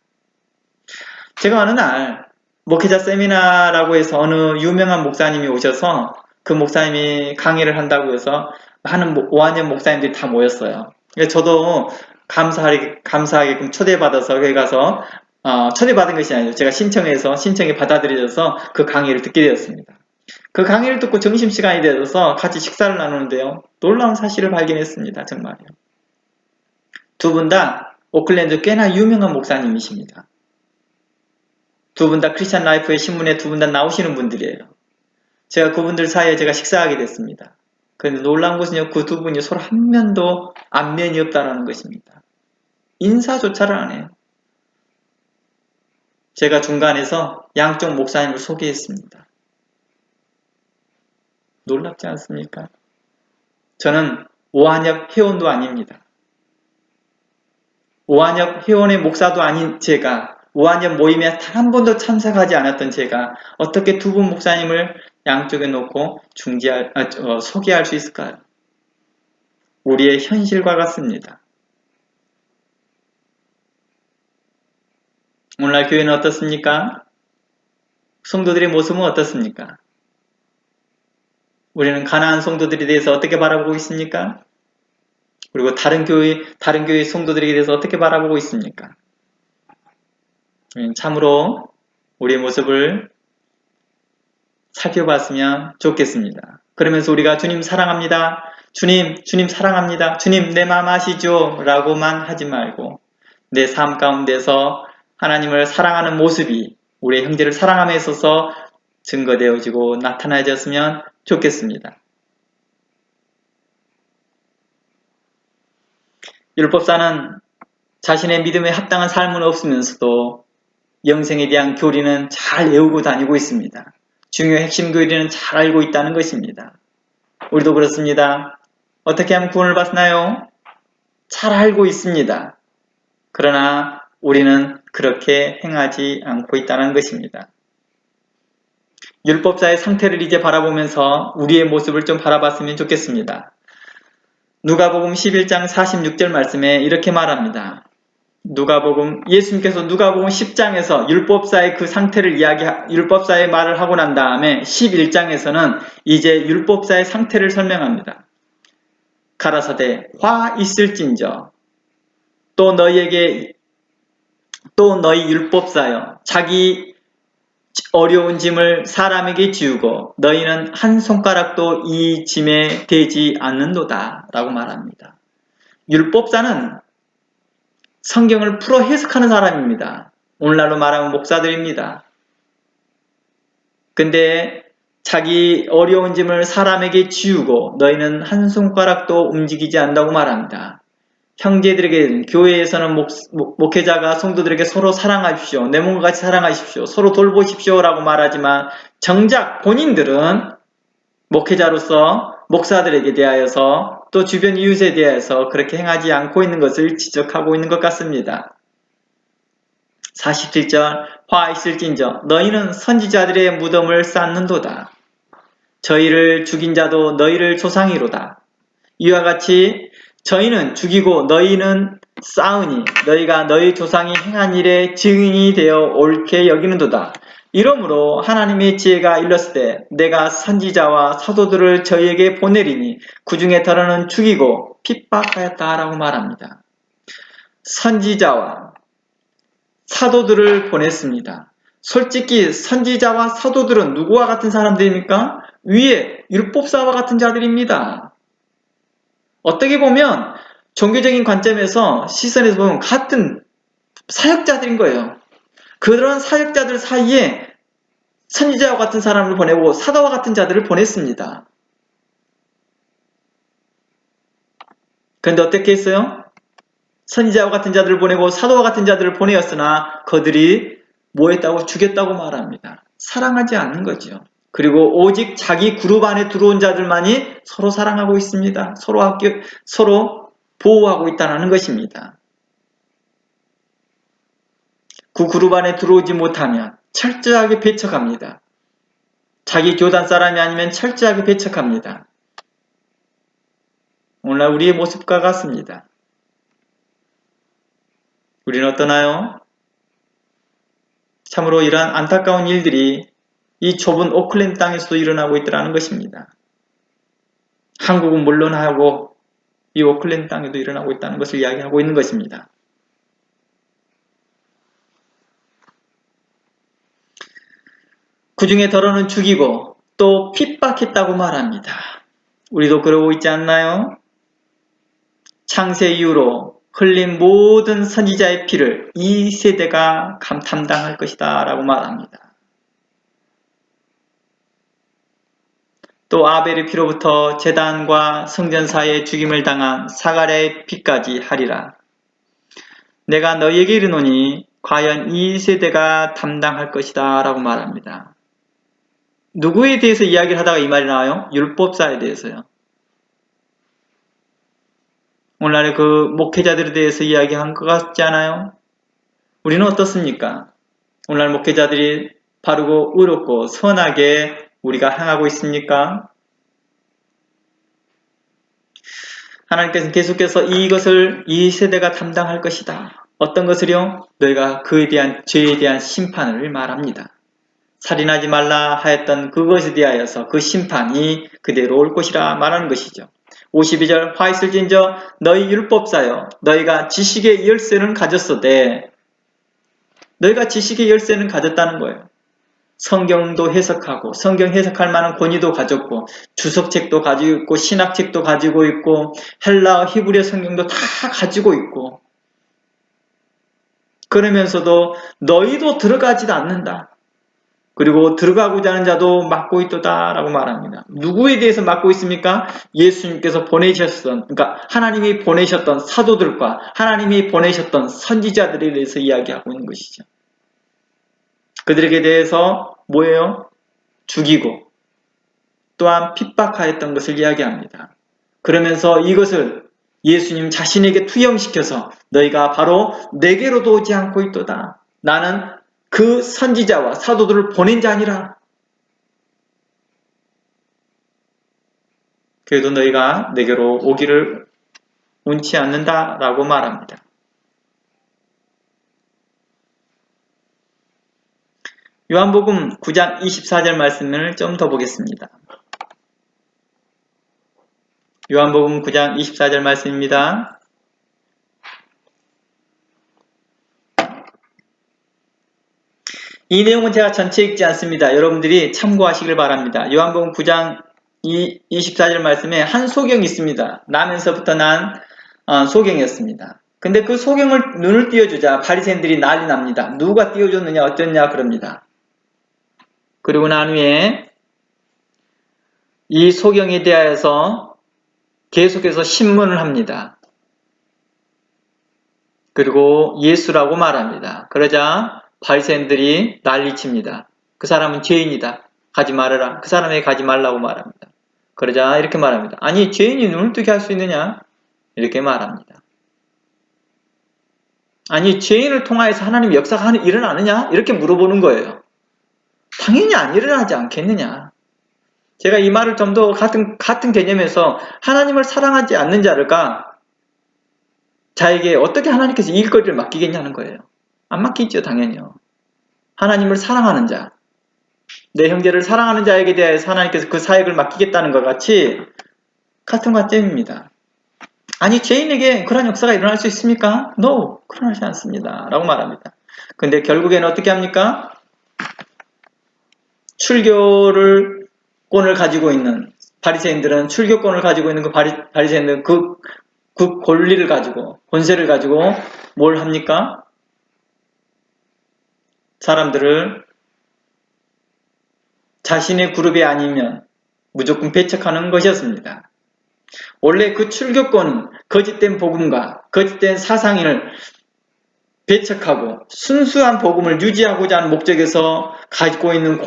제가 어느 날 목회자 세미나라고 해서 어느 유명한 목사님이 오셔서 그 목사님이 강의를 한다고 해서 많은 오한연 목사님들이 다 모였어요. 저도 감사하게끔 초대받아서 거기 가서 초대받은 것이 아니죠. 제가 신청이 받아들여져서 그 강의를 듣게 되었습니다. 그 강의를 듣고 점심시간이 되어서 같이 식사를 나누는데요. 놀라운 사실을 발견했습니다. 정말요. 두 분 다 오클랜드 꽤나 유명한 목사님이십니다. 두 분 다 크리스찬 라이프의 신문에 두 분 다 나오시는 분들이에요. 제가 그분들 사이에 제가 식사하게 됐습니다. 그런데 놀라운 것은요. 그 두 분이 서로 한 면도 안면이 없다라는 것입니다. 인사조차를 안 해요. 제가 중간에서 양쪽 목사님을 소개했습니다. 놀랍지 않습니까? 저는 오한협 회원도 아닙니다. 오한협 회원의 목사도 아닌 제가 오한협 모임에 단 한 번도 참석하지 않았던 제가 어떻게 두 분 목사님을 양쪽에 놓고 소개할 수 있을까요? 우리의 현실과 같습니다. 오늘날 교회는 어떻습니까? 성도들의 모습은 어떻습니까? 우리는 가난한 성도들에 대해서 어떻게 바라보고 있습니까? 그리고 다른 교회 성도들에 대해서 어떻게 바라보고 있습니까? 참으로 우리의 모습을 살펴봤으면 좋겠습니다. 그러면서 우리가 주님 사랑합니다. 주님 사랑합니다. 주님 내 마음 아시죠? 라고만 하지 말고 내 삶 가운데서 하나님을 사랑하는 모습이 우리의 형제를 사랑함에 있어서 증거되어지고 나타나졌으면 좋겠습니다. 율법사는 자신의 믿음에 합당한 삶은 없으면서도 영생에 대한 교리는 잘 외우고 다니고 있습니다. 중요 핵심 교리는 잘 알고 있다는 것입니다. 우리도 그렇습니다. 어떻게 하면 구원을 받나요? 잘 알고 있습니다. 그러나 우리는 그렇게 행하지 않고 있다는 것입니다. 율법사의 상태를 이제 바라보면서 우리의 모습을 좀 바라봤으면 좋겠습니다. 누가복음 11장 46절 말씀에 이렇게 말합니다. 예수님께서 누가복음 10장에서 율법사의 그 상태를 율법사의 말을 하고 난 다음에 11장에서는 이제 율법사의 상태를 설명합니다. 가라사대 화 있을진저 또 너희 율법사여 자기 어려운 짐을 사람에게 지우고 너희는 한 손가락도 이 짐에 대지 않는도다 라고 말합니다. 율법사는 성경을 풀어 해석하는 사람입니다. 오늘날로 말하면 목사들입니다. 근데 자기 어려운 짐을 사람에게 지우고 너희는 한 손가락도 움직이지 않는다고 말합니다. 형제들에게 교회에서는 목회자가 성도들에게 서로 사랑하십시오. 내 몸과 같이 사랑하십시오. 서로 돌보십시오 라고 말하지만 정작 본인들은 목회자로서 목사들에게 대하여서 또 주변 이웃에 대해서 그렇게 행하지 않고 있는 것을 지적하고 있는 것 같습니다. 47절 화 있을진저 너희는 선지자들의 무덤을 쌓는도다. 저희를 죽인 자도 너희를 조상이로다. 이와 같이 저희는 죽이고 너희는 쌓으니 너희가 너희 조상이 행한 일의 증인이 되어 옳게 여기는도다. 이러므로 하나님의 지혜가 일렀을 때 내가 선지자와 사도들을 저희에게 보내리니 그 중에 더러는 죽이고 핍박하였다라고 말합니다. 선지자와 사도들을 보냈습니다. 솔직히 선지자와 사도들은 누구와 같은 사람들입니까? 위에 율법사와 같은 자들입니다. 어떻게 보면 종교적인 관점에서 시선에서 보면 같은 사역자들인 거예요. 그런 사역자들 사이에 선지자와 같은 사람을 보내고 사도와 같은 자들을 보냈습니다. 그런데 어떻게 했어요? 선지자와 같은 자들을 보내고 사도와 같은 자들을 보내었으나 그들이 뭐 했다고? 죽였다고 말합니다. 사랑하지 않는 거죠. 그리고 오직 자기 그룹 안에 들어온 자들만이 서로 사랑하고 있습니다. 서로 보호하고 있다는 것입니다. 그 그룹 안에 들어오지 못하면 철저하게 배척합니다. 자기 교단 사람이 아니면 철저하게 배척합니다. 오늘날 우리의 모습과 같습니다. 우리는 어떠나요? 참으로 이러한 안타까운 일들이 이 좁은 오클랜드 땅에서도 일어나고 있더라는 것입니다. 한국은 물론하고 이 오클랜드 땅에도 일어나고 있다는 것을 이야기하고 있는 것입니다. 그 중에 더러는 죽이고 또 핍박했다고 말합니다. 우리도 그러고 있지 않나요? 창세 이후로 흘린 모든 선지자의 피를 이 세대가 담당할 것이다 라고 말합니다. 또 아벨의 피로부터 제단과 성전 사이에 죽임을 당한 사가랴의 피까지 하리라. 내가 너희에게 이르노니 과연 이 세대가 담당할 것이다 라고 말합니다. 누구에 대해서 이야기를 하다가 이 말이 나와요? 율법사에 대해서요. 오늘날의 그 목회자들에 대해서 이야기한 것 같지 않아요? 우리는 어떻습니까? 오늘날 목회자들이 바르고 의롭고 선하게 우리가 행하고 있습니까? 하나님께서는 계속해서 이것을 이 세대가 담당할 것이다. 어떤 것을요? 너희가 그에 대한 죄에 대한 심판을 말합니다. 살인하지 말라 하였던 그것에 대하여서 그 심판이 그대로 올 것이라 말하는 것이죠. 52절 화 있을진저 너희 율법사여 너희가 지식의 열쇠는 가졌으되 너희가 지식의 열쇠는 가졌다는 거예요. 성경도 해석하고 성경 해석할 만한 권위도 가졌고 주석책도 가지고 있고 신학책도 가지고 있고 헬라어 히브리어 성경도 다 가지고 있고 그러면서도 너희도 들어가지도 않는다. 그리고 들어가고자 하는 자도 막고 있도다 라고 말합니다. 누구에 대해서 막고 있습니까? 예수님께서 보내셨던 그러니까 하나님이 보내셨던 사도들과 하나님이 보내셨던 선지자들에 대해서 이야기하고 있는 것이죠. 그들에게 대해서 뭐예요? 죽이고 또한 핍박하였던 것을 이야기합니다. 그러면서 이것을 예수님 자신에게 투영시켜서 너희가 바로 내게로도 오지 않고 있도다. 나는 그 선지자와 사도들을 보낸 자 아니라 그래도 너희가 내게로 오기를 원치 않는다라고 말합니다. 요한복음 9장 24절 말씀을 좀 더 보겠습니다. 요한복음 9장 24절 말씀입니다. 이 내용은 제가 전체 읽지 않습니다. 여러분들이 참고하시길 바랍니다. 요한복음 9장 24절 말씀에 한 소경이 있습니다. 나면서부터 난 소경이었습니다. 근데 그 소경을 눈을 띄워주자 바리새인들이 난리 납니다. 누가 띄워줬느냐 어쩌냐 그럽니다. 그리고 난 후에 이 소경에 대하여서 계속해서 신문을 합니다. 그리고 예수라고 말합니다. 그러자 바리새인들이 난리칩니다. 그 사람은 죄인이다. 가지 말아라. 그 사람에게 가지 말라고 말합니다. 그러자 이렇게 말합니다. 아니 죄인이 눈을 뜨게 할 수 있느냐? 이렇게 말합니다. 아니 죄인을 통하여서 하나님의 역사가 일어나느냐? 이렇게 물어보는 거예요. 당연히 안 일어나지 않겠느냐? 제가 이 말을 좀 더 같은 개념에서 하나님을 사랑하지 않는 자가 자에게 어떻게 하나님께서 일거리를 맡기겠냐는 거예요. 안 맡기죠, 당연히요. 하나님을 사랑하는 자, 내 형제를 사랑하는 자에게 대해서 하나님께서 그 사역을 맡기겠다는 것 같이 같은 관점입니다. 아니 죄인에게 그런 역사가 일어날 수 있습니까? No, 그러지 않습니다. 라고 말합니다. 근데 결국에는 어떻게 합니까? 출교권을 가지고 있는 바리새인들은 출교권을 가지고 있는 그 바리새인들은 그 권리를 가지고 권세를 가지고 뭘 합니까? 사람들을 자신의 그룹이 아니면 무조건 배척하는 것이었습니다. 원래 그 출교권은 거짓된 복음과 거짓된 사상을 배척하고 순수한 복음을 유지하고자 하는 목적에서 가지고 있는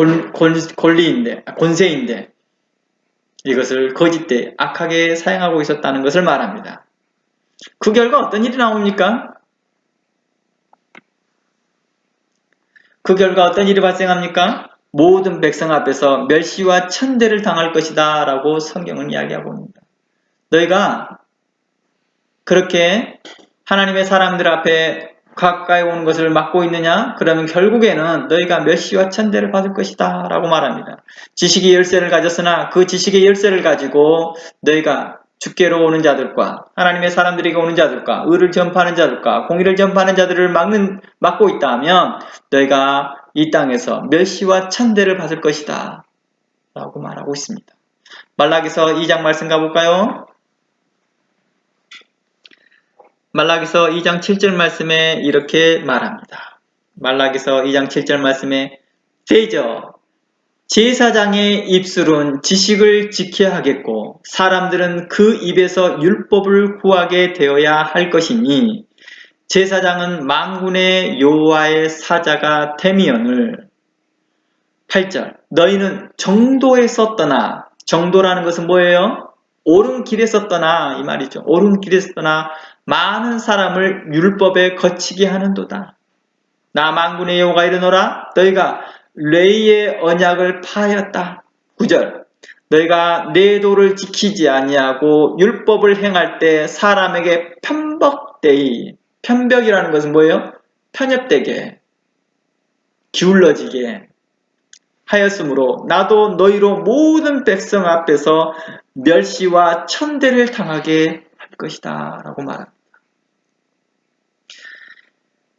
권세인데 이것을 거짓되이 악하게 사용하고 있었다는 것을 말합니다. 그 결과 어떤 일이 나옵니까? 그 결과 어떤 일이 발생합니까? 모든 백성 앞에서 멸시와 천대를 당할 것이다 라고 성경은 이야기하고 있습니다. 너희가 그렇게 하나님의 사람들 앞에 가까이 오는 것을 막고 있느냐? 그러면 결국에는 너희가 멸시와 천대를 받을 것이다 라고 말합니다. 지식의 열쇠를 가졌으나 그 지식의 열쇠를 가지고 너희가 주께로 오는 자들과 하나님의 사람들에게 오는 자들과 의를 전파하는 자들과 공의를 전파하는 자들을 막고 있다면 너희가 이 땅에서 멸시와 천대를 받을 것이다 라고 말하고 있습니다. 말라기서 2장 말씀 가볼까요? 말라기서 2장 7절 말씀에 이렇게 말합니다. 말라기서 2장 7절 말씀에 대저 제사장의 입술은 지식을 지켜야 하겠고 사람들은 그 입에서 율법을 구하게 되어야 할 것이니 제사장은 만군의 여호와의 사자가 되미언을 8절 너희는 정도에 섰더나 정도라는 것은 뭐예요? 옳은 길에 섰더나 이 말이죠. 옳은 길에 섰더나 많은 사람을 율법에 거치게 하는도다. 나 만군의 여호와가 이르노라 너희가 레이의 언약을 파하였다. 9절 너희가 내 도를 지키지 아니하고 율법을 행할 때 사람에게 편법되이 편벽이라는 것은 뭐예요? 편협되게 기울어지게 하였으므로 나도 너희로 모든 백성 앞에서 멸시와 천대를 당하게 할 것이다 라고 말합니다.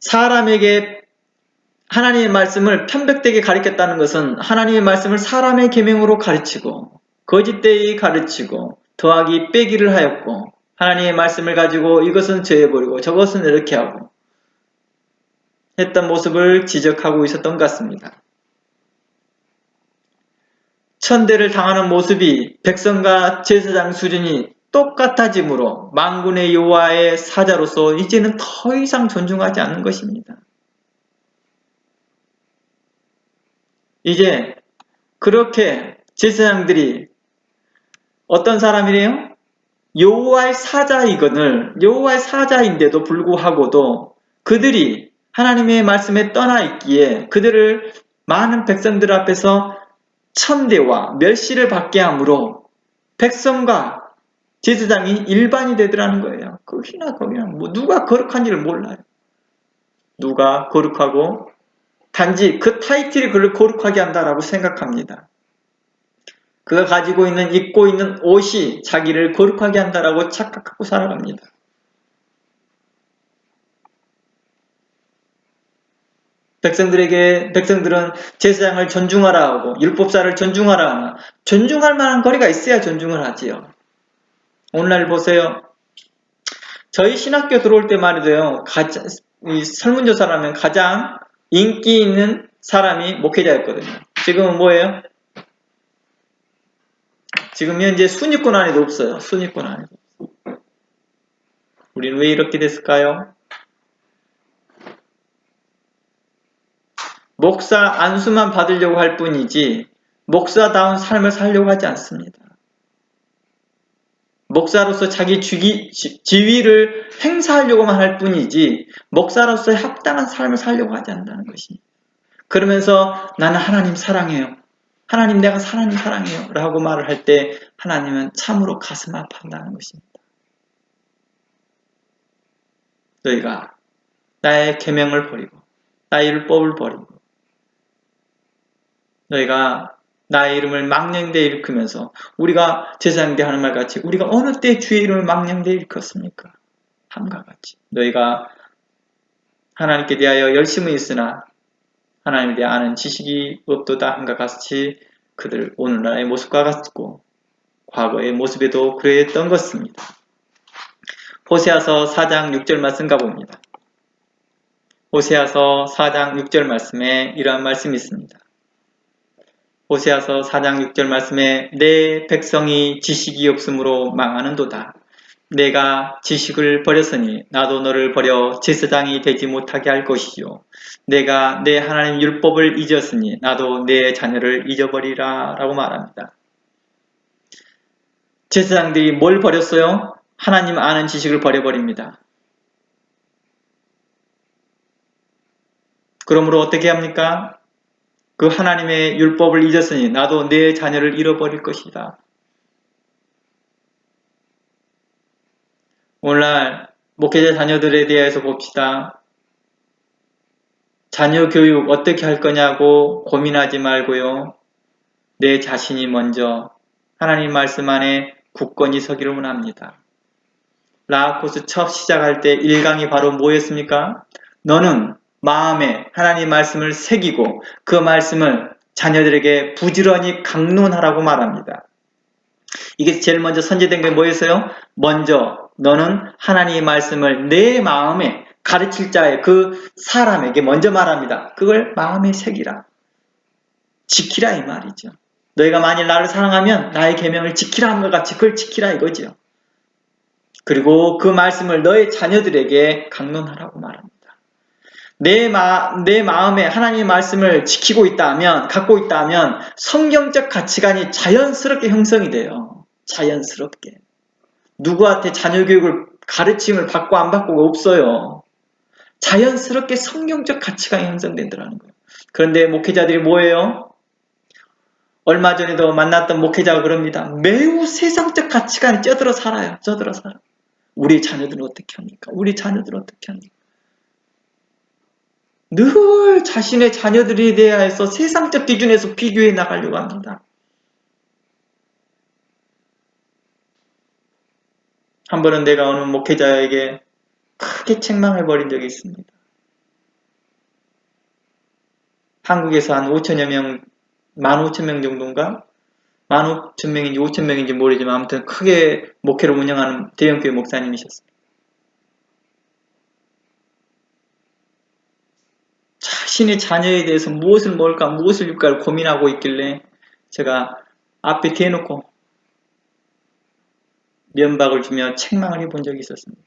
사람에게 하나님의 말씀을 편백되게 가르쳤다는 것은 하나님의 말씀을 사람의 계명으로 가르치고 거짓되이 가르치고 더하기 빼기를 하였고 하나님의 말씀을 가지고 이것은 죄해버리고 저것은 이렇게 하고 했던 모습을 지적하고 있었던 것 같습니다. 천대를 당하는 모습이 백성과 제사장 수준이 똑같아지므로 만군의 여호와의 사자로서 이제는 더 이상 존중하지 않는 것입니다. 이제 그렇게 제사장들이 어떤 사람이래요? 여호와의 사자이거늘 여호와의 사자인데도 불구하고도 그들이 하나님의 말씀에 떠나 있기에 그들을 많은 백성들 앞에서 천대와 멸시를 받게 하므로 백성과 제사장이 일반이 되더라는 거예요. 거기나 뭐 누가 거룩한지를 몰라요. 누가 거룩하고 단지 그 타이틀이 그를 거룩하게 한다라고 생각합니다. 그가 가지고 있는 입고 있는 옷이 자기를 거룩하게 한다라고 착각하고 살아갑니다. 백성들은 제사장을 존중하라 하고 율법사를 존중하라 하나 존중할 만한 거리가 있어야 존중을 하지요. 오늘날 보세요. 저희 신학교 들어올 때 말이돼요. 설문조사라면 가장 인기 있는 사람이 목회자였거든요. 지금은 뭐예요? 지금 현재 순위권 안에도 없어요. 순위권 안에도. 우리는 왜 이렇게 됐을까요? 목사 안수만 받으려고 할 뿐이지 목사다운 삶을 살려고 하지 않습니다. 목사로서 자기 지위를 행사하려고만 할 뿐이지 목사로서의 합당한 삶을 살려고 하지 않는다는 것입니다. 그러면서 나는 하나님 사랑해요. 하나님 내가 하나님 사랑해요 라고 말을 할 때 하나님은 참으로 가슴 아파한다는 것입니다. 너희가 나의 계명을 버리고 나의 율법을 버리고 너희가 나의 이름을 망령되이 일으키면서 우리가 제사장대 하는 말같이 우리가 어느 때 주의 이름을 망령되이 일으켰습니까? 함과 같이 너희가 하나님께 대하여 열심히 있으나 하나님에 대해 아는 지식이 없도다 함과 같이 그들 오늘날의 모습과 같고 과거의 모습에도 그랬던 것입니다. 호세아서 4장 6절 말씀 가봅니다. 호세아서 4장 6절 말씀에 이러한 말씀이 있습니다. 호세아서 4장 6절 말씀에 내 백성이 지식이 없으므로 망하는도다. 내가 지식을 버렸으니 나도 너를 버려 제사장이 되지 못하게 할 것이요. 내가 내 하나님 율법을 잊었으니 나도 내 자녀를 잊어버리라 라고 말합니다. 제사장들이 뭘 버렸어요? 하나님 아는 지식을 버려버립니다. 그러므로 어떻게 합니까? 그 하나님의 율법을 잊었으니 나도 내 자녀를 잃어버릴 것이다. 오늘날 목회자 자녀들에 대해서 봅시다. 자녀 교육 어떻게 할 거냐고 고민하지 말고요. 내 자신이 먼저 하나님 말씀 안에 굳건히 서기를 원합니다. 라하코스 첫 시작할 때 1강이 바로 뭐였습니까? 너는 마음에 하나님 말씀을 새기고 그 말씀을 자녀들에게 부지런히 강론하라고 말합니다. 이게 제일 먼저 선제된 게 뭐였어요? 먼저 너는 하나님의 말씀을 내 마음에 가르칠 자의 그 사람에게 먼저 말합니다. 그걸 마음에 새기라. 지키라 이 말이죠. 너희가 만일 나를 사랑하면 나의 계명을 지키라 함과 같이 그걸 지키라 이거죠. 그리고 그 말씀을 너의 자녀들에게 강론하라고 말합니다. 내 마음에 하나님의 말씀을 지키고 있다면, 갖고 있다면 성경적 가치관이 자연스럽게 형성이 돼요. 자연스럽게. 누구한테 자녀교육을 가르침을 받고 안 받고가 없어요. 자연스럽게 성경적 가치관이 형성된다는 거예요. 그런데 목회자들이 뭐예요? 얼마 전에도 만났던 목회자가 그럽니다. 매우 세상적 가치관이 쪄들어 살아요. 쪄들어 살아. 우리 자녀들은 어떻게 합니까? 우리 자녀들은 어떻게 합니까? 늘 자신의 자녀들에 대해서 세상적 기준에서 비교해 나가려고 합니다. 한 번은 내가 어느 목회자에게 크게 책망해버린 적이 있습니다. 한국에서 한 5천여 명, 15,000명 정도인가? 15,000명인지 5,000명인지 모르지만 아무튼 크게 목회를 운영하는 대형교회 목사님이셨습니다. 자신의 자녀에 대해서 무엇을 먹을까, 무엇을 입을까 고민하고 있길래 제가 앞에 대놓고 면박을 주며 책망을 해본 적이 있었습니다.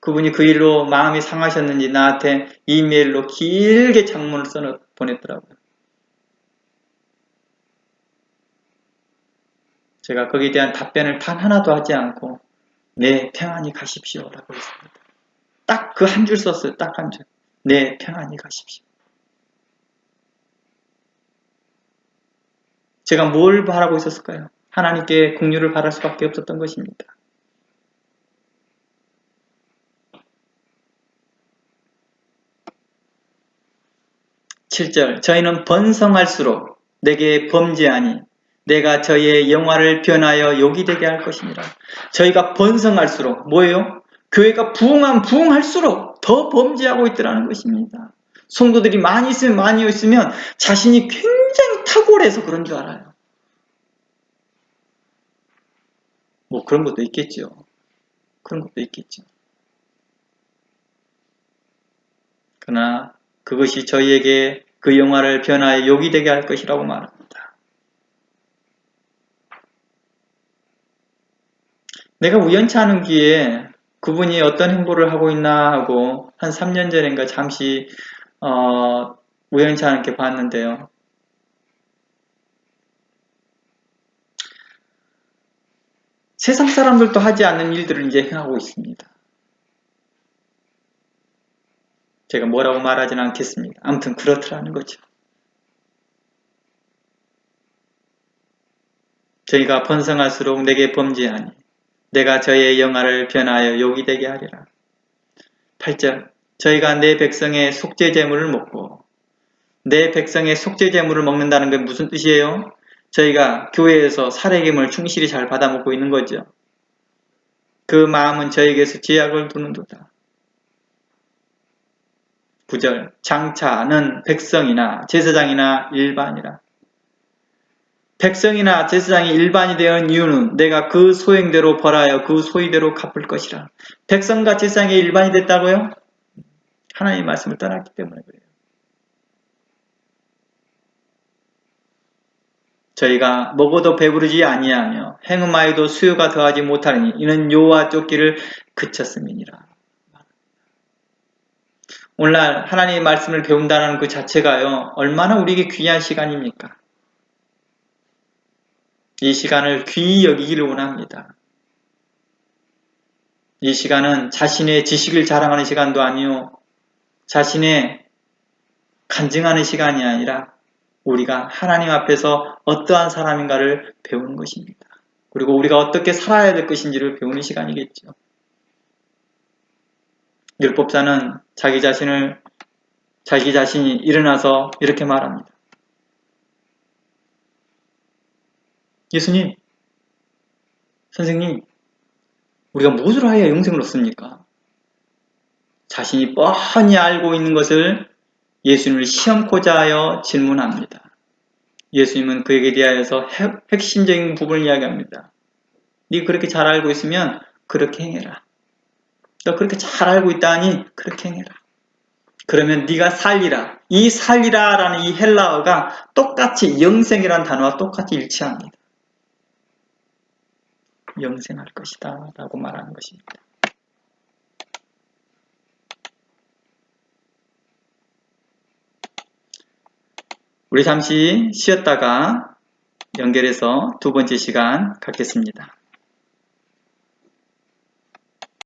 그분이 그 일로 마음이 상하셨는지 나한테 이메일로 길게 장문을 써 보냈더라고요. 제가 거기에 대한 답변을 단 하나도 하지 않고 네, 평안히 가십시오 라고 했습니다. 딱 그 한 줄 썼어요. 딱 한 줄. 네, 평안히 가십시오. 제가 뭘 바라고 있었을까요? 하나님께 긍휼을 바랄 수밖에 없었던 것입니다. (7절) 저희는 번성할수록 내게 범죄하니 내가 저희의 영화를 변하여 욕이 되게 할 것이니라. 저희가 번성할수록 뭐예요? 교회가 부흥할수록 더 범죄하고 있더라는 것입니다. 성도들이 많이 있으면 자신이 굉장히 탁월해서 그런 줄 알아요. 뭐 그런 것도 있겠죠. 그런 것도 있겠죠. 그러나 그것이 저희에게 그 영화를 변화해 욕이 되게 할 것이라고 말합니다. 내가 우연치 않은 기회에 그분이 어떤 행보를 하고 있나 하고 한 3년 전인가 잠시 우연치 않게 봤는데요. 세상 사람들도 하지 않는 일들을 이제 행하고 있습니다. 제가 뭐라고 말하지는 않겠습니다. 아무튼 그렇더라는 거죠. 저희가 번성할수록 내게 범죄하니 내가 저의 영화를 변하여 욕이 되게 하리라. 8절 저희가 내 백성의 속죄제물을 먹고 내 백성의 속죄제물을 먹는다는 게 무슨 뜻이에요? 저희가 교회에서 살해김을 충실히 잘 받아먹고 있는 거죠. 그 마음은 저에게서 제약을 두는도다. 9절 장차는 백성이나 제사장이나 일반이라. 백성이나 제사장이 일반이 되는 이유는 내가 그 소행대로 벌하여 그 소위대로 갚을 것이라. 백성과 제사장이 일반이 됐다고요? 하나님의 말씀을 떠났기 때문에 그래요. 저희가 먹어도 배부르지 아니하며 행음하여도 수요가 더하지 못하니 이는 요와 쫓기를 그쳤음이니라. 오늘날 하나님의 말씀을 배운다는 그 자체가요, 얼마나 우리에게 귀한 시간입니까? 이 시간을 귀히 여기기를 원합니다. 이 시간은 자신의 지식을 자랑하는 시간도 아니요, 자신의 간증하는 시간이 아니라 우리가 하나님 앞에서 어떠한 사람인가를 배우는 것입니다. 그리고 우리가 어떻게 살아야 될 것인지를 배우는 시간이겠죠. 율법사는 자기 자신이 일어나서 이렇게 말합니다. 예수님, 선생님, 우리가 무엇을 하여야 영생을 얻습니까? 자신이 뻔히 알고 있는 것을 예수님을 시험코자 하여 질문합니다. 예수님은 그에게 대하여서 핵심적인 부분을 이야기합니다. 네 그렇게 잘 알고 있으면 그렇게 행해라. 너 그렇게 잘 알고 있다니 그렇게 행해라. 그러면 네가 살리라. 이 살리라라는 이 헬라어가 똑같이 영생이라는 단어와 똑같이 일치합니다. 영생할 것이다 라고 말하는 것입니다. 우리 잠시 쉬었다가 연결해서 두 번째 시간 갖겠습니다.